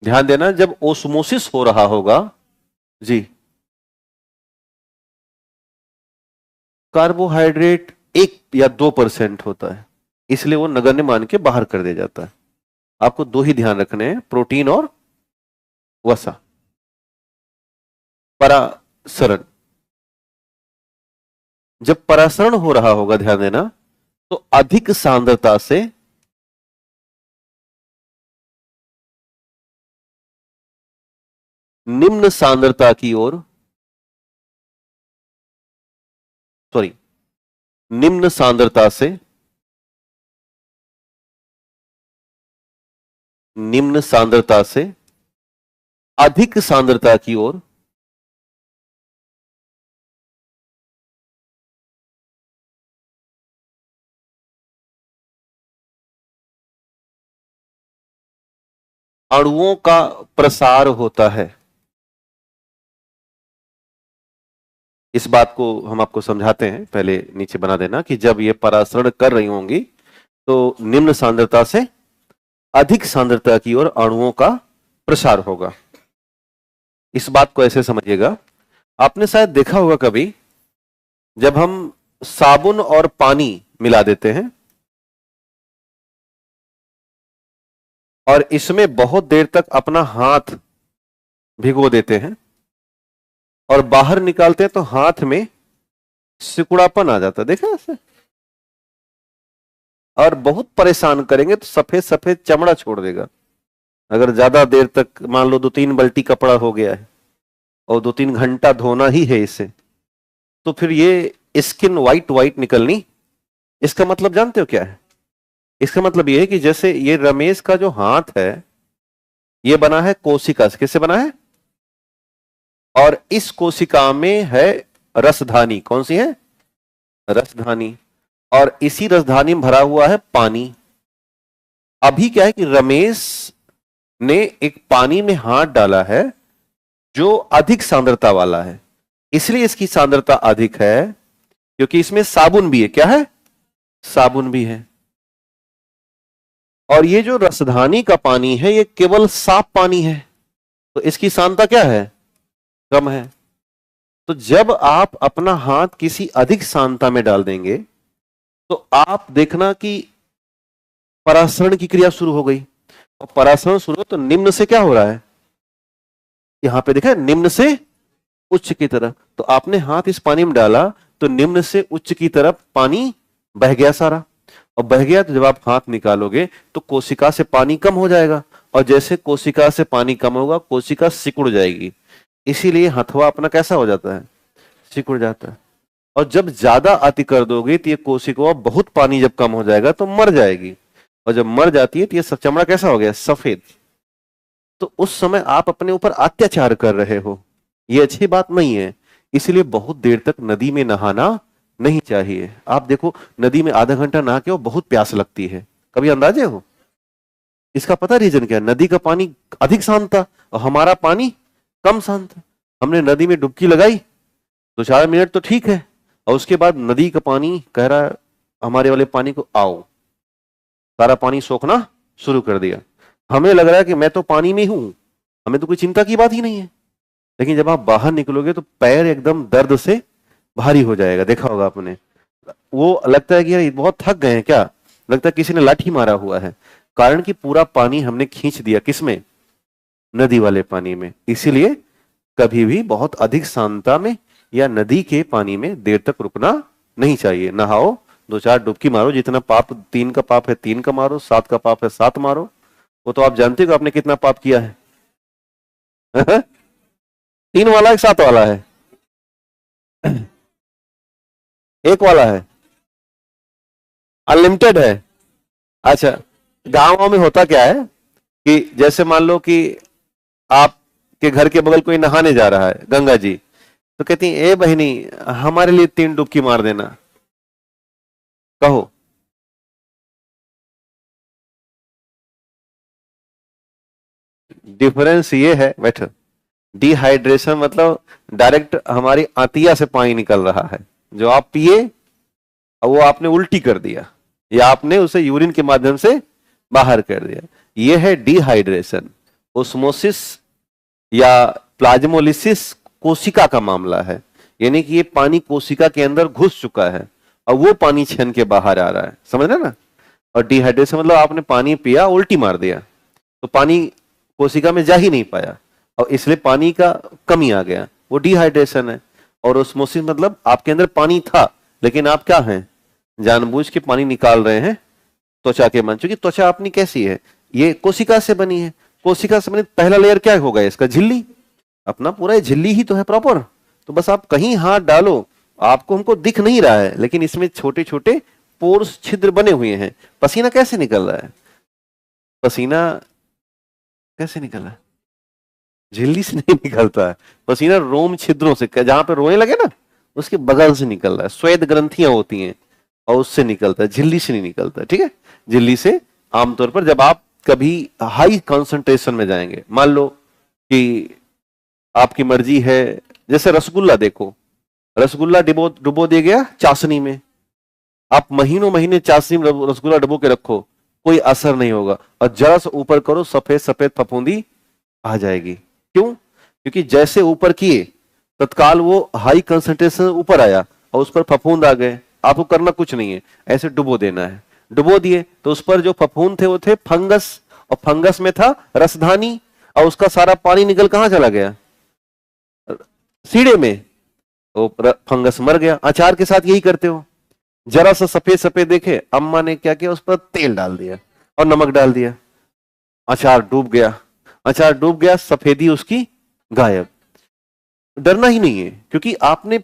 ध्यान देना, जब ओस्मोसिस हो रहा होगा जी, कार्बोहाइड्रेट 1 या 2% होता है, इसलिए वो नगण्य मान के बाहर कर दिया जाता है। आपको 2 ही ध्यान रखने हैं, प्रोटीन और वसा। परासरण, जब परासरण हो रहा होगा, ध्यान देना, तो अधिक सांद्रता से निम्न सांद्रता की ओर, सॉरी, निम्न सांद्रता से निम्न सांद्रता से अधिक सांद्रता की ओर अणुओं का प्रसार होता है। इस बात को हम आपको समझाते हैं, पहले नीचे बना देना कि जब ये परासरण कर रही होंगी तो निम्न सांद्रता से अधिक सांद्रता की ओर अणुओं का प्रसार होगा। इस बात को ऐसे समझिएगा, आपने शायद देखा होगा कभी, जब हम साबुन और पानी मिला देते हैं और इसमें बहुत देर तक अपना हाथ भिगो देते हैं और बाहर निकालते हैं तो हाथ में सिकुड़ापन आ जाता है। देखा ऐसे? और बहुत परेशान करेंगे तो सफेद सफेद चमड़ा छोड़ देगा। अगर ज्यादा देर तक, मान लो 2-3 बाल्टी कपड़ा हो गया है और 2-3 घंटा धोना ही है इसे, तो फिर ये स्किन वाइट वाइट निकलनी, इसका मतलब जानते हो क्या है? इसका मतलब ये है कि जैसे ये रमेश का जो हाथ है ये बना है कोशिका से। किससे बना है? और इस कोशिका में है रसधानी। कौन सी है? रसधानी। और इसी रसधानी में भरा हुआ है पानी। अभी क्या है कि रमेश ने एक पानी में हाथ डाला है जो अधिक सांद्रता वाला है, इसलिए इसकी सांद्रता अधिक है, क्योंकि इसमें साबुन भी है। क्या है? साबुन भी है। और ये जो रसधानी का पानी है ये केवल साफ पानी है, तो इसकी सांद्रता क्या है? कम है। तो जब आप अपना हाथ किसी अधिक सांद्रता में डाल देंगे तो आप देखना कि परासरण की क्रिया शुरू हो गई, और परासरण शुरू हो तो निम्न से क्या हो रहा है? यहां पे देखा, निम्न से उच्च की तरफ। तो आपने हाथ इस पानी में डाला तो निम्न से उच्च की तरफ पानी बह गया सारा, और बह गया तो जब आप हाथ निकालोगे तो कोशिका से पानी कम हो जाएगा, और जैसे कोशिका से पानी कम होगा कोशिका सिकुड़ जाएगी। इसीलिए हथवा अपना कैसा हो जाता है? सिकुड़ जाता है। और जब ज्यादा अति कर दोगे तो ये कोशिका, बहुत पानी जब कम हो जाएगा तो मर जाएगी, और जब मर जाती है तो ये चमड़ा कैसा हो गया? सफेद। तो उस समय आप अपने ऊपर अत्याचार कर रहे हो, ये अच्छी बात नहीं है। इसलिए बहुत देर तक नदी में नहाना नहीं चाहिए। आप देखो नदी में आधा घंटा नहा के वो बहुत प्यास लगती है, कभी अंदाजे हो? इसका पता रीजन क्या है? नदी का पानी अधिक शांत था और हमारा पानी कम शांत था। हमने नदी में डुबकी लगाई 2-4 मिनट तो ठीक है, और उसके बाद नदी का पानी कह रहा है हमारे वाले पानी को आओ, सारा पानी सोखना शुरू कर दिया। हमें लग रहा है कि मैं तो पानी में हूं, हमें तो कोई चिंता की बात ही नहीं है। लेकिन जब आप बाहर निकलोगे तो पैर एकदम दर्द से भारी हो जाएगा। देखा होगा आपने, वो लगता है कि यार बहुत थक गए हैं क्या, लगता है किसी ने लाठी मारा हुआ है। कारण कि पूरा पानी हमने खींच दिया किसमें? नदी वाले पानी में। इसीलिए कभी भी बहुत अधिक सांद्रता में या नदी के पानी में देर तक रुकना नहीं चाहिए। नहाओ, 2-4 डुबकी मारो, जितना पाप 3 का पाप है 3 का मारो, 7 का पाप है 7 मारो। वो तो आप जानते हो आपने कितना पाप किया है। 3 वाला है 7 वाला है? 1 वाला है, अनलिमिटेड है। अच्छा, गांव में होता क्या है कि जैसे मान लो कि आपके घर के बगल कोई नहाने जा रहा है गंगा जी, तो कहती है ए बहनी हमारे लिए 3 डुबकी मार देना। कहो। डिफरेंस ये है, बैठो, डिहाइड्रेशन मतलब डायरेक्ट हमारी आंतिया से पानी निकल रहा है, जो आप पिए और वो आपने उल्टी कर दिया, या आपने उसे यूरिन के माध्यम से बाहर कर दिया, ये है डिहाइड्रेशन। ओस्मोसिस या प्लाज्मोलिसिस कोशिका का मामला है, यानी कि ये पानी कोशिका के अंदर घुस चुका है और वो पानी छन के बाहर आ रहा है, समझ रहे ना। और डिहाइड्रेशन मतलब आपने पानी पिया उल्टी मार दिया, तो पानी कोशिका में जा ही नहीं पाया और इसलिए पानी का कमी आ गया, वो डिहाइड्रेशन है। और ओस्मोसिस मतलब आपके अंदर पानी था लेकिन आप क्या हैं, जानबूझ के पानी निकाल रहे हैं त्वचा के मन। चूंकि त्वचा अपनी कैसी है, ये कोशिका से बनी है, कोशिका से बनी पहला लेयर क्या होगा इसका? झिल्ली। अपना पूरा झिल्ली ही तो है प्रॉपर। तो बस आप कहीं हाथ डालो, आपको हमको दिख नहीं रहा है लेकिन इसमें छोटे छोटे पोर्स, छिद्र बने हुए हैं। पसीना कैसे निकल रहा है? पसीना कैसे निकल रहा है? झिल्ली से नहीं निकलता है पसीना, रोम छिद्रों से, जहां पे रोए लगे ना उसके बगल से निकल रहा है। श्वेत ग्रंथियां होती हैं और उससे निकलता है, झिल्ली से नहीं निकलता। ठीक है, झिल्ली से आमतौर पर जब आप कभी हाई कंसंट्रेशन में जाएंगे, मान लो कि आपकी मर्जी है, जैसे रसगुल्ला देखो, रसगुल्ला डुबो दिया गया चाशनी में, आप महीनों महीने चाशनी में रसगुल्ला डुबो के रखो, कोई असर नहीं होगा। और जरा सा ऊपर करो, सफेद सफेद फफूंदी आ जाएगी। क्यों? क्योंकि जैसे ऊपर किए तत्काल वो हाई कंसंट्रेशन ऊपर आया और उस पर फफूंद आ गए। आपको करना कुछ नहीं है, ऐसे डुबो देना है। डुबो दिए तो उस पर जो फफूंद थे वो थे फंगस, और फंगस में था रसधानी, और उसका सारा पानी निकल कहां चला गया? सीढ़े में। वो फंगस मर गया। अचार के साथ यही करते हो, जरा सा सफेद सफेद देखे, अम्मा ने क्या किया, उस पर तेल डाल दिया और नमक डाल दिया, अचार डूब गया। अचार डूब गया, सफेदी उसकी गायब। डरना ही नहीं है, क्योंकि आपने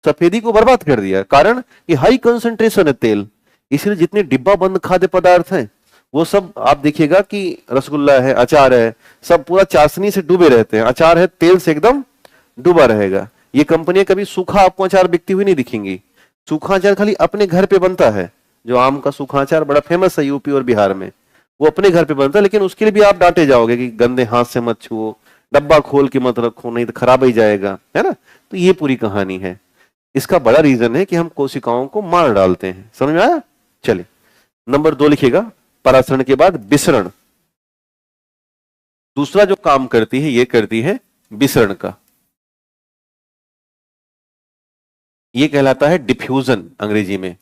सफेदी को बर्बाद कर दिया। कारण कि हाई कंसंट्रेशन है तेल, इसलिए जितने डिब्बा बंद खाद्य पदार्थ हैं वो सब आप देखिएगा कि रसगुल्ला है, अचार है, सब पूरा चाशनी से डूबे रहते हैं। अचार है, तेल से एकदम डूबा रहेगा। ये कंपनियां कभी सूखा आपको अचार बिकती हुई नहीं दिखेंगी। सूखा अचार खाली अपने घर पे बनता है। जो आम का सूखा अचार बड़ा फेमस है यूपी और बिहार में, वो अपने घर पे बनता है, लेकिन उसके लिए भी आप डांटे जाओगे कि गंदे हाथ से मत छुओ, डब्बा खोल के मत रखो, नहीं तो खराब ही जाएगा, है ना। तो ये पूरी कहानी है। इसका बड़ा रीजन है कि हम कोशिकाओं को मार डालते हैं। समझ में आया? चलिए नंबर 2 लिखिएगा, परासरण के बाद विसरण। दूसरा जो काम करती है, ये करती है विसरण का। ये कहलाता है डिफ्यूजन अंग्रेजी में।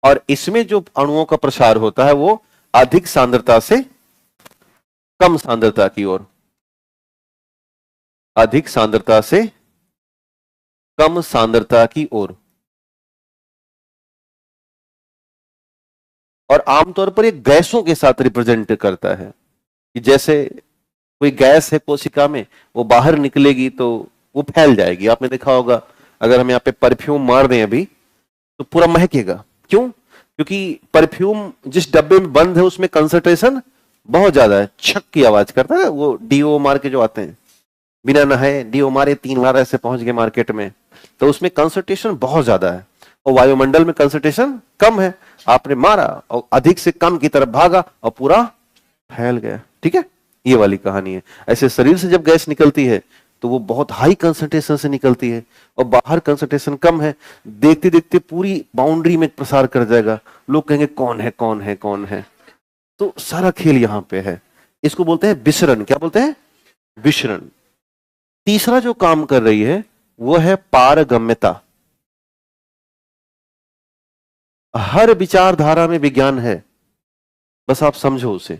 और इसमें जो अणुओं का प्रसार होता है वो अधिक सांद्रता से कम सांद्रता की ओर, अधिक सांद्रता से कम सांद्रता की ओर। और आमतौर पर ये गैसों के साथ रिप्रेजेंट करता है कि जैसे कोई गैस है कोशिका में, वो बाहर निकलेगी तो वो फैल जाएगी। आपने देखा होगा, अगर हम यहाँ पे परफ्यूम मार दें अभी तो पूरा महकेगा। क्यों? क्योंकि परफ्यूम जिस डब्बे में बंद है उसमें कंसंट्रेशन बहुत ज्यादा है। छक की आवाज करता है वो, डीओ मार के जो आते हैं, बिना नहाए डीओ मारे 3 बार ऐसे पहुंच गए मार्केट में, तो उसमें कंसंट्रेशन बहुत ज्यादा है और वायुमंडल में कंसंट्रेशन कम है। आपने मारा और अधिक से कम की तरफ भागा और पूरा फैल गया। ठीक है, ये वाली कहानी है। ऐसे शरीर से जब गैस निकलती है तो वो बहुत हाई कंसंट्रेशन से निकलती है और बाहर कंसंट्रेशन कम है। देखते देखते पूरी बाउंड्री में प्रसार कर जाएगा। लोग कहेंगे कौन है कौन है कौन है। तो सारा खेल यहां पे है। इसको बोलते हैं विसरण। क्या बोलते हैं? विसरण। तीसरा जो काम कर रही है वो है पारगम्यता। हर विचारधारा में विज्ञान है, बस आप समझो उसे।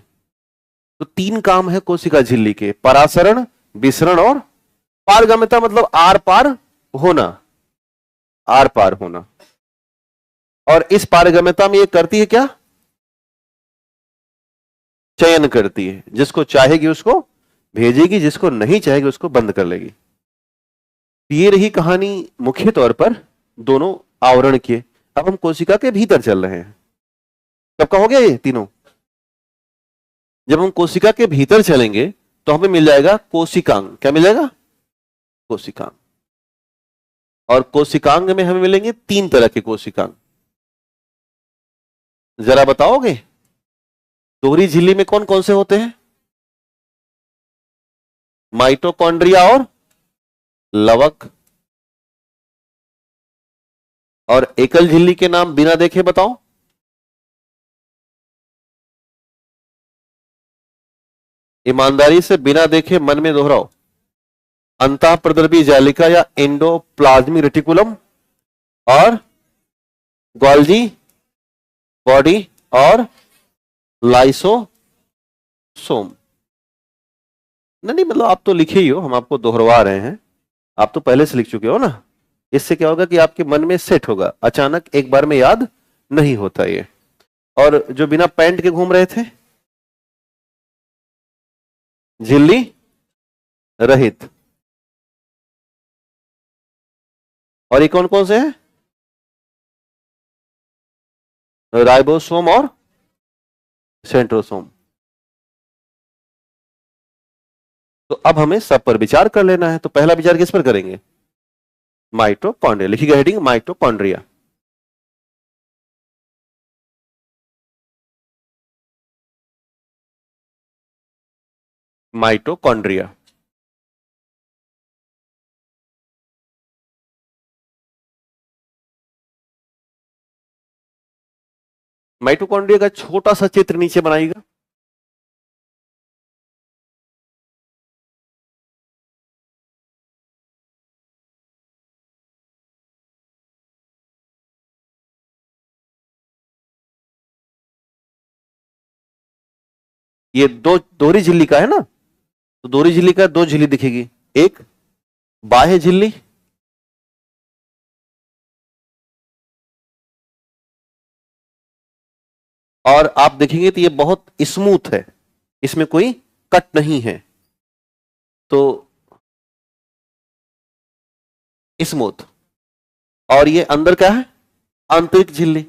तो 3 काम है कोशिका झिल्ली के, परासरण, विसरण और पारगम्यता। मतलब आर पार होना, आर पार होना। और इस पारगम्यता में ये करती है क्या? चयन करती है। जिसको चाहेगी उसको भेजेगी, जिसको नहीं चाहेगी उसको बंद कर लेगी। ये रही कहानी मुख्य तौर पर दोनों आवरण की। अब हम कोशिका के भीतर चल रहे हैं। कब का हो गया ये तीनों? जब हम कोशिका के भीतर चलेंगे तो हमें मिल जाएगा कोशिकांग। क्या मिल जाएगा? कोशिकांग। और कोशिकांग में हमें मिलेंगे 3 तरह के कोशिकांग। जरा बताओगे दोहरी झिल्ली में कौन कौन से होते हैं? माइटोकॉन्ड्रिया और लवक। और एकल झिल्ली के नाम बिना देखे बताओ। ईमानदारी से बिना देखे मन में दोहराओ। अंतःप्रद्रवी जालिका या एंडोप्लाज्मिक रेटिकुलम और गोल्जी बॉडी और लाइसोसोम। नहीं मतलब आप तो लिखे ही हो, हम आपको दोहरवा रहे हैं। आप तो पहले से लिख चुके हो ना। इससे क्या होगा कि आपके मन में सेट होगा, अचानक एक बार में याद नहीं होता ये। और जो बिना पैंट के घूम रहे थे, झिल्ली रहित। और ये कौन कौन से हैं? राइबोसोम और सेंट्रोसोम। तो अब हमें सब पर विचार कर लेना है। तो पहला विचार किस पर करेंगे? माइटोकॉन्ड्रिया। लिखिएगा हेडिंग माइटोकॉन्ड्रिया। माइटोकॉन्ड्रिया। माइटोकॉन्ड्रिया का छोटा सा चित्र नीचे बनाइएगा। ये दो दोहरी झिल्ली का है ना, तो दोहरी झिल्ली का 2 झिल्ली दिखेगी। एक बाह्य झिल्ली और आप देखेंगे तो ये बहुत स्मूथ है, इसमें कोई कट नहीं है, तो स्मूथ। और ये अंदर क्या है? आंतरिक झिल्ली।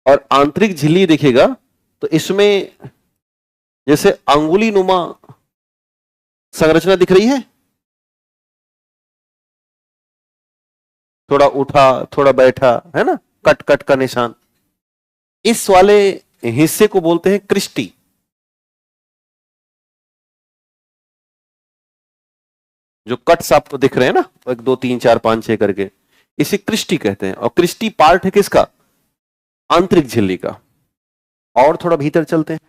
और आंतरिक झिल्ली देखिएगा तो इसमें जैसे अंगुली नुमा संरचना दिख रही है, थोड़ा उठा थोड़ा बैठा, है ना, कट कट का निशान। इस वाले हिस्से को बोलते हैं क्रिस्टी। जो कट्स आपको दिख रहे हैं ना, 1 2 3 4 5 6 करके, इसे क्रिस्टी कहते हैं। और क्रिस्टी पार्ट है किसका? आंतरिक झिल्ली का। और थोड़ा भीतर चलते हैं,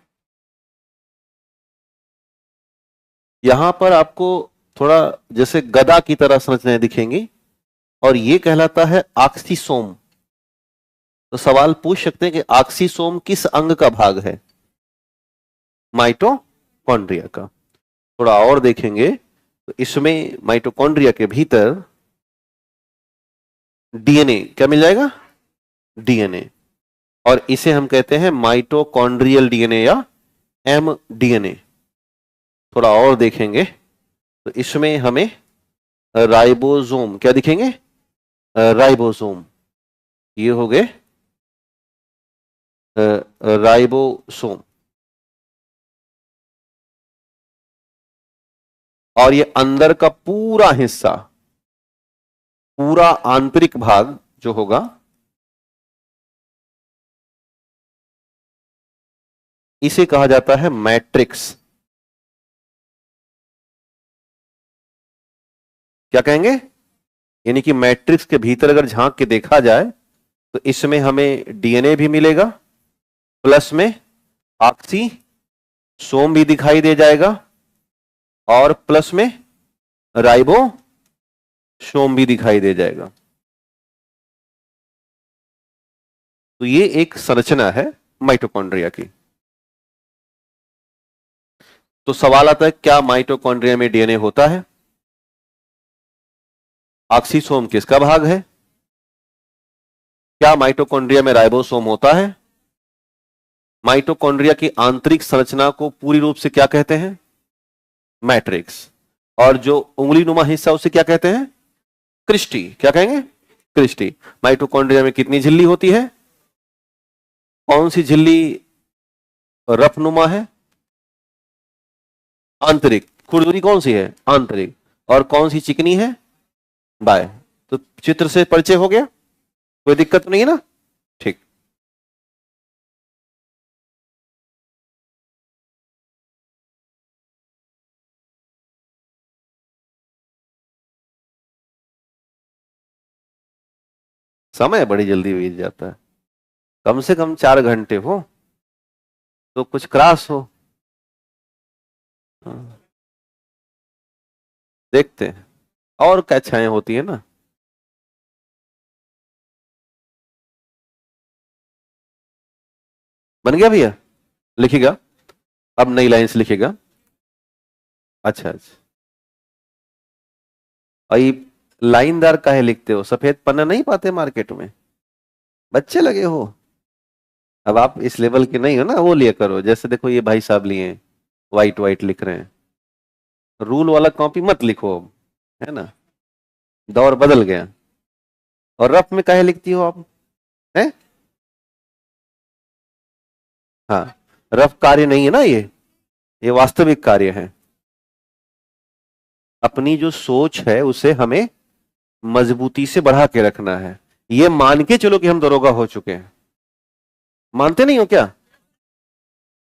यहां पर आपको थोड़ा जैसे गदा की तरह संरचनाएं दिखेंगी, और ये कहलाता है ऑक्सीसोम। तो सवाल पूछ सकते हैं कि ऑक्सीसोम किस अंग का भाग है? माइटोकॉन्ड्रिया का। थोड़ा और देखेंगे तो इसमें माइटोकॉन्ड्रिया के भीतर डीएनए क्या मिल जाएगा? डीएनए। और इसे हम कहते हैं माइटोकॉन्ड्रियल डीएनए या एमडीएनए। थोड़ा और देखेंगे तो इसमें हमें राइबोसोम क्या दिखेंगे? राइबोसोम। ये हो गए राइबोसोम। और ये अंदर का पूरा हिस्सा, पूरा आंतरिक भाग जो होगा, इसे कहा जाता है मैट्रिक्स। क्या कहेंगे? यानी कि मैट्रिक्स के भीतर अगर झांक के देखा जाए तो इसमें हमें डीएनए भी मिलेगा, प्लस में ऑक्सीसोम भी दिखाई दे जाएगा, और प्लस में राइबोसोम भी दिखाई दे जाएगा। तो ये एक संरचना है माइटोकॉन्ड्रिया की। तो सवाल आता है क्या माइटोकॉन्ड्रिया में डीएनए होता है? ऑक्सीसोम किसका भाग है? क्या माइटोकॉन्ड्रिया में राइबोसोम होता है? माइटोकॉन्ड्रिया की आंतरिक संरचना को पूरी रूप से क्या कहते हैं? मैट्रिक्स। और जो उंगली नुमा हिस्सा उसे क्या कहते हैं? क्रिस्टी। क्या कहेंगे? क्रिस्टी। माइटोकॉन्ड्रिया में कितनी झिल्ली होती है? कौन सी झिल्ली रफनुमा है? आंतरिक। खुरदुरी कौन सी है? आंतरिक। और कौन सी चिकनी है? बाय। तो चित्र से परिचय हो गया, कोई दिक्कत तो नहीं है ना? ठीक। समय बड़ी जल्दी बीत जाता है, कम से कम 4 घंटे हो तो कुछ क्रास हो। हाँ। देखते हैं और क्या छाएं होती है ना। बन गया भैया? लिखिएगा, अब नई लाइंस लिखिएगा। अच्छा अच्छा। और ये लाइनदार काहे लिखते हो? सफेद पन्ना नहीं पाते मार्केट में, बच्चे लगे हो। अब आप इस लेवल के नहीं हो ना, वो लिया करो। जैसे देखो ये भाई साहब लिए वाइट वाइट लिख रहे हैं, रूल वाला कॉपी मत लिखो, है ना, दौर बदल गया। और रफ में काहे लिखती हो आप? हैं? हाँ, रफ कार्य नहीं है ना, ये वास्तविक कार्य है। अपनी जो सोच है उसे हमें मजबूती से बढ़ा के रखना है। ये मान के चलो कि हम दरोगा हो चुके हैं, मानते नहीं हो क्या?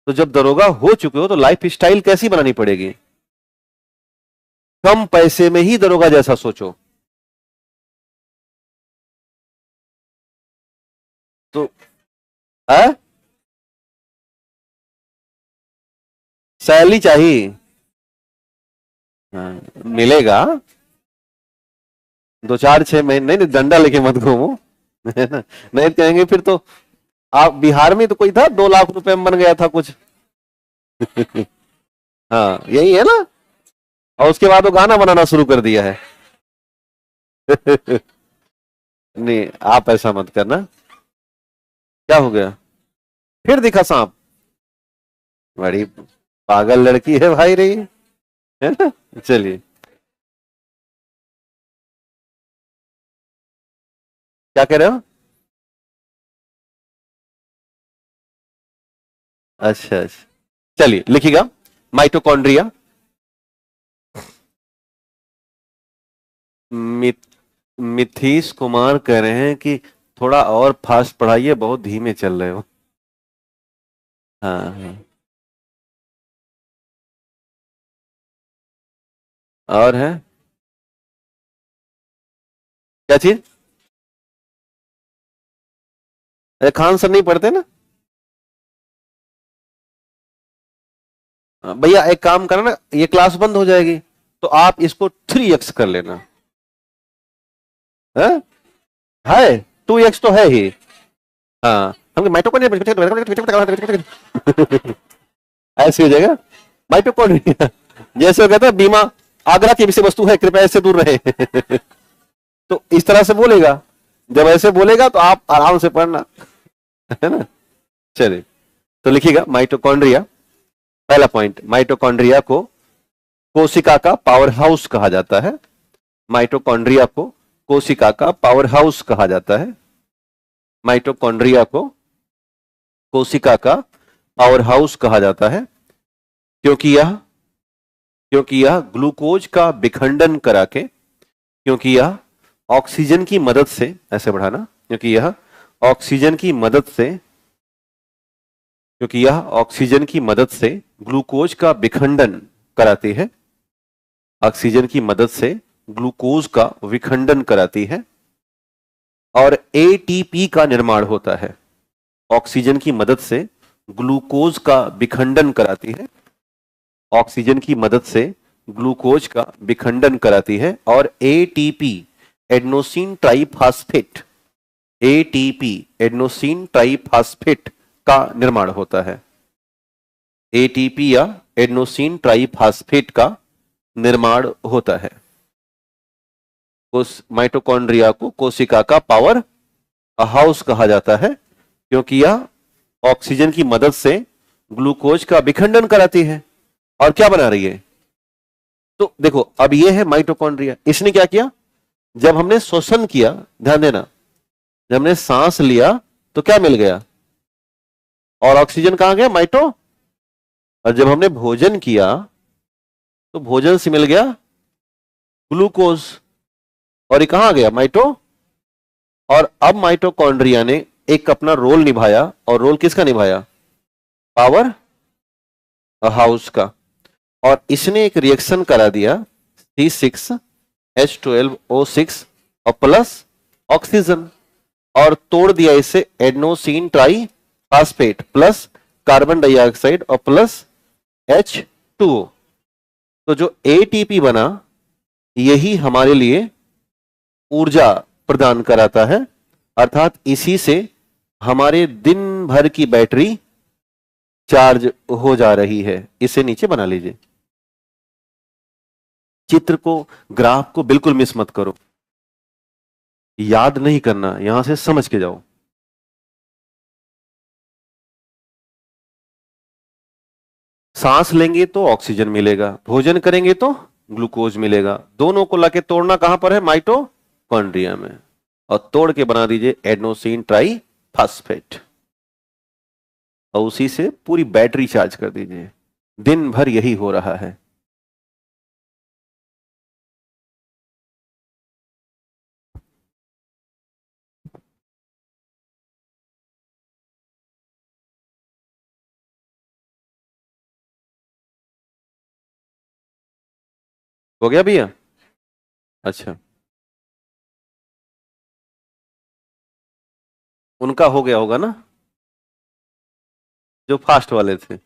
तो जब दरोगा हो चुके हो तो लाइफ स्टाइल कैसी बनानी पड़ेगी? कम पैसे में ही दरोगा जैसा सोचो। तो सैलरी चाहिए। हाँ, मिलेगा। 2 4 6 महीने नहीं, डंडा लेके मत घूमो, है ना, नहीं तो कहेंगे फिर तो आप बिहार में तो कोई था 2 लाख रुपए में बन गया था कुछ। हाँ यही है ना। और उसके बाद वो गाना बनाना शुरू कर दिया है। नहीं, आप ऐसा मत करना। क्या हो गया? फिर दिखा सांप? बड़ी पागल लड़की है भाई रही, है ना? चलिए, क्या कह रहे हो? अच्छा अच्छा, चलिए लिखिएगा। माइटोकॉन्ड्रिया। मित, मिथीश कुमार कह रहे हैं कि थोड़ा और फास्ट पढ़ाइए, बहुत धीमे चल रहे हो। हाँ हाँ। और है? क्या चीज? अरे खान सर नहीं पढ़ते ना? भैया एक काम करना ना, ये क्लास बंद हो जाएगी, तो आप इसको 3x कर लेना। है 2x तो है ही। हाँ, हम माइटोकॉन्ड्रिया ऐसे हो जाएगा। माइटोकॉन्ड्रिया जैसे वो कहता है बीमा आगरा की विषय वस्तु है, कृपया इससे दूर रहे। तो इस तरह से बोलेगा। जब ऐसे बोलेगा तो आप आराम से पढ़ना, है ना? चलिए, तो लिखिएगा माइटोकॉन्ड्रिया। पहला पॉइंट, माइटोकॉन्ड्रिया को कोशिका का पावर हाउस कहा जाता है। माइटोकॉन्ड्रिया को कोशिका का पावर हाउस कहा जाता है। माइटोकॉन्ड्रिया को कोशिका का पावर हाउस कहा जाता है, क्योंकि यह क्योंकि यह ग्लूकोज का विखंडन करा के, क्योंकि यह ऑक्सीजन की मदद से, ऐसे बढ़ाना, ऑक्सीजन की मदद से क्योंकि यह ऑक्सीजन की मदद से ग्लूकोज का विखंडन कराती है। ऑक्सीजन की मदद से ग्लूकोज का विखंडन कराती है और एटीपी का निर्माण होता है। ऑक्सीजन की मदद से ग्लूकोज का विखंडन कराती है। ऑक्सीजन की मदद से ग्लूकोज का विखंडन कराती है और ATP, adenosine triphosphate, ATP adenosine triphosphate का निर्माण होता है। एटीपी या एडेनोसिन ट्राइफॉस्फेट का निर्माण होता है। उस माइटोकॉन्ड्रिया को कोशिका का पावर हाउस कहा जाता है, क्योंकि यह ऑक्सीजन की मदद से ग्लूकोज का विखंडन कराती है और क्या बना रही है? तो देखो, अब ये है माइटोकॉन्ड्रिया। इसने क्या किया? जब हमने श्वसन किया, ध्यान देना, जब हमने सांस लिया तो क्या मिल गया? और ऑक्सीजन कहां गया? माइटो। और जब हमने भोजन किया तो भोजन से मिल गया ग्लूकोज, और ये कहां गया? माइटो। और अब माइटोकॉन्ड्रिया ने एक अपना रोल निभाया, और रोल किसका निभाया? पावर हाउस का। और इसने एक रिएक्शन करा दिया C6H12O6 और प्लस ऑक्सीजन, और तोड़ दिया इसे adenosine try phosphate plus carbon dioxide और प्लस H2O। तो जो एटीपी बना, यही हमारे लिए ऊर्जा प्रदान कराता है, अर्थात इसी से हमारे दिन भर की बैटरी चार्ज हो जा रही है। इसे नीचे बना लीजिए। चित्र को, ग्राफ को बिल्कुल मिस मत करो, याद नहीं करना, यहां से समझ के जाओ। सांस लेंगे तो ऑक्सीजन मिलेगा, भोजन करेंगे तो ग्लूकोज मिलेगा। दोनों को लाके तोड़ना कहां पर है? माइटोकॉन्ड्रिया में। और तोड़ के बना दीजिए एडेनोसिन ट्राई फास्फेट, और उसी से पूरी बैटरी चार्ज कर दीजिए। दिन भर यही हो रहा है। हो गया भैया? अच्छा, उनका हो गया होगा ना, जो फास्ट वाले थे,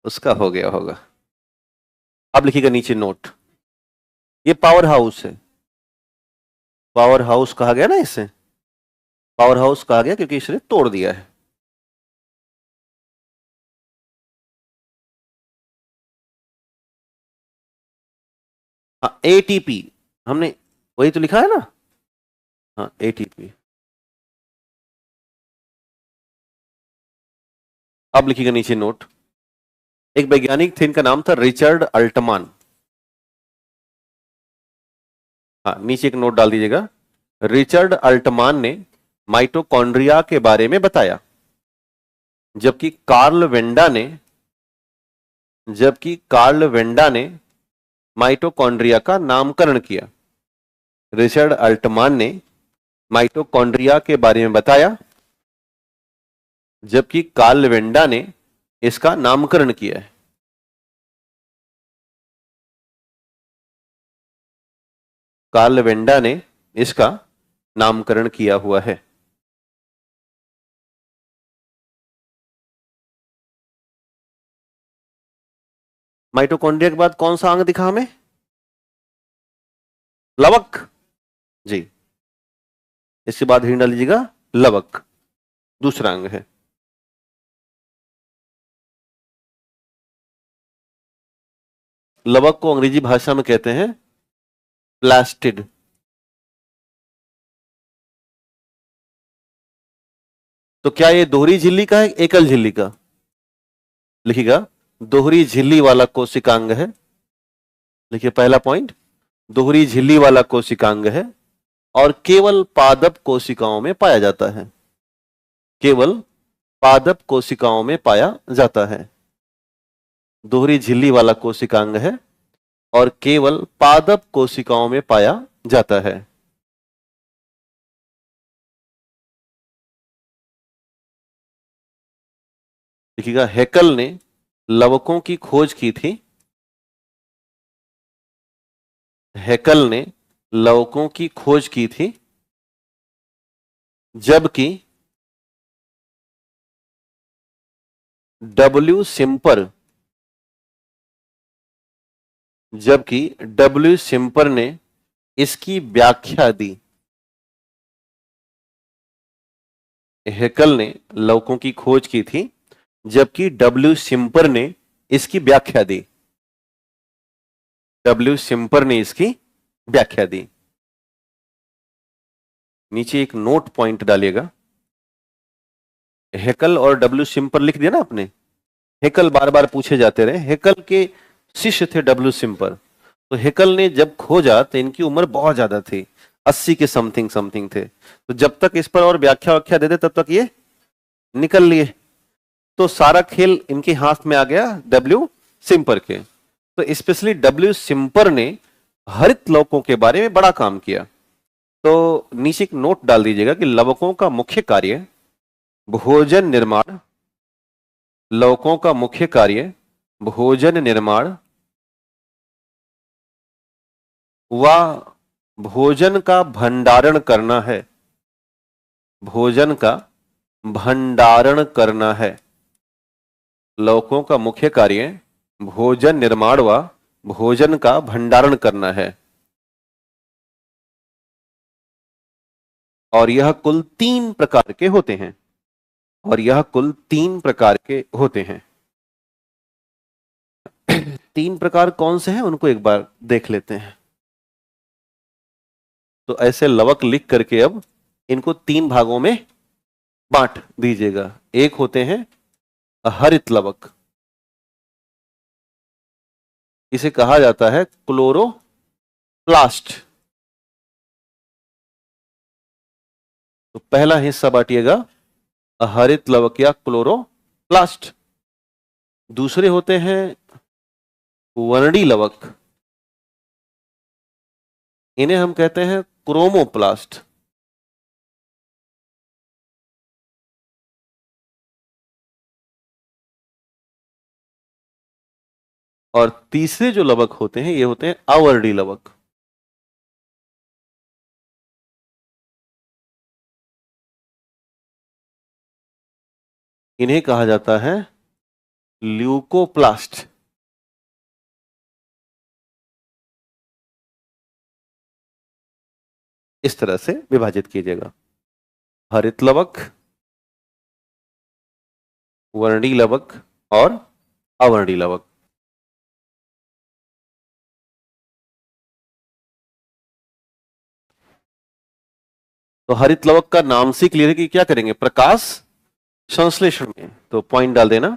उसका हो गया होगा। अब लिखिएगा नीचे नोट, ये पावर हाउस है। पावर हाउस कहा गया ना इसे, पावर हाउस कहा गया क्योंकि इसने तोड़ दिया है। एटीपी हमने वही तो लिखा है ना, हाँ एटीपी। अब लिखिएगा नीचे नोट, एक वैज्ञानिक थे, इनका नाम था रिचर्ड अल्टमान। हाँ नीचे एक नोट डाल दीजिएगा, रिचर्ड अल्टमान ने माइटोकॉन्ड्रिया के बारे में बताया, जबकि कार्ल वेंडा ने माइटोकॉन्ड्रिया का नामकरण किया। रिचर्ड अल्टमान ने माइटोकॉन्ड्रिया के बारे में बताया, जबकि कार्ल वेंडा ने इसका नामकरण किया है। कार्ल वेंडा ने इसका नामकरण किया हुआ है। माइटोकॉन्ड्रिया के बाद कौन सा अंग दिखा हमें? लवक जी, इसके बाद हिंट डाल लीजिएगा, लवक दूसरा अंग है। लवक को अंग्रेजी भाषा में कहते हैं प्लास्टिड। तो क्या ये दोहरी झिल्ली का है, एकल झिल्ली का? लिखिएगा, दोहरी झिल्ली वाला कोशिकांग है। लिखिए पहला पॉइंट, दोहरी झिल्ली वाला कोशिकांग है और केवल पादप कोशिकाओं में पाया जाता है। केवल पादप कोशिकाओं में पाया जाता है। दोहरी झिल्ली वाला कोशिकांग है और केवल पादप कोशिकाओं में पाया जाता है। देखिएगा, हैकल ने लवकों की खोज की थी। हैकल ने लवकों की खोज की थी, जबकि डब्ल्यू सिम्पर ने इसकी व्याख्या दी। हैकल ने लवकों की खोज की थी, जबकि डब्ल्यू सिम्पर ने इसकी व्याख्या दी। डब्ल्यू सिम्पर ने इसकी व्याख्या दी। नीचे एक नोट पॉइंट डालिएगा, हैकल और डब्ल्यू सिम्पर लिख दिया ना आपने। हैकल बार बार पूछे जाते रहे, हैकल के शिष्य थे डब्ल्यू सिम्पर। तो हैकल ने जब खोजा तो इनकी उम्र बहुत ज्यादा थी, 80 के समथिंग समथिंग थे। तो जब तक इस पर और व्याख्या देते तब तक ये निकल लिए। तो सारा खेल इनके हाथ में आ गया डब्ल्यू सिम्पर के। तो स्पेशली डब्ल्यू सिम्पर ने हरित लवकों के बारे में बड़ा काम किया। तो नीचे एक नोट डाल दीजिएगा कि लवकों का मुख्य कार्य भोजन निर्माण, लवकों का मुख्य कार्य भोजन निर्माण व भोजन का भंडारण करना है। भोजन का भंडारण करना है। लवकों का मुख्य कार्य भोजन निर्माण व भोजन का भंडारण करना है। और यह कुल 3 प्रकार के होते हैं। और यह कुल 3 प्रकार के होते हैं। 3 प्रकार कौन से हैं उनको एक बार देख लेते हैं। तो ऐसे लवक लिख करके अब इनको 3 भागों में बांट दीजिएगा। एक होते हैं हरित लवक, इसे कहा जाता है क्लोरोप्लास्ट। तो पहला हिस्सा बांटिएगा हरित लवक या क्लोरोप्लास्ट। दूसरे होते हैं वर्णी लवक, इन्हें हम कहते हैं क्रोमोप्लास्ट। और तीसरे जो लवक होते हैं ये होते हैं अवर्णी लवक। इन्हें कहा जाता है ल्यूकोप्लास्ट। इस तरह से विभाजित कीजिएगा, हरित लवक, वर्णी लवक और अवर्णी लवक। तो हरित लवक का नाम से क्लियर है कि क्या करेंगे, प्रकाश संश्लेषण में। तो पॉइंट डाल देना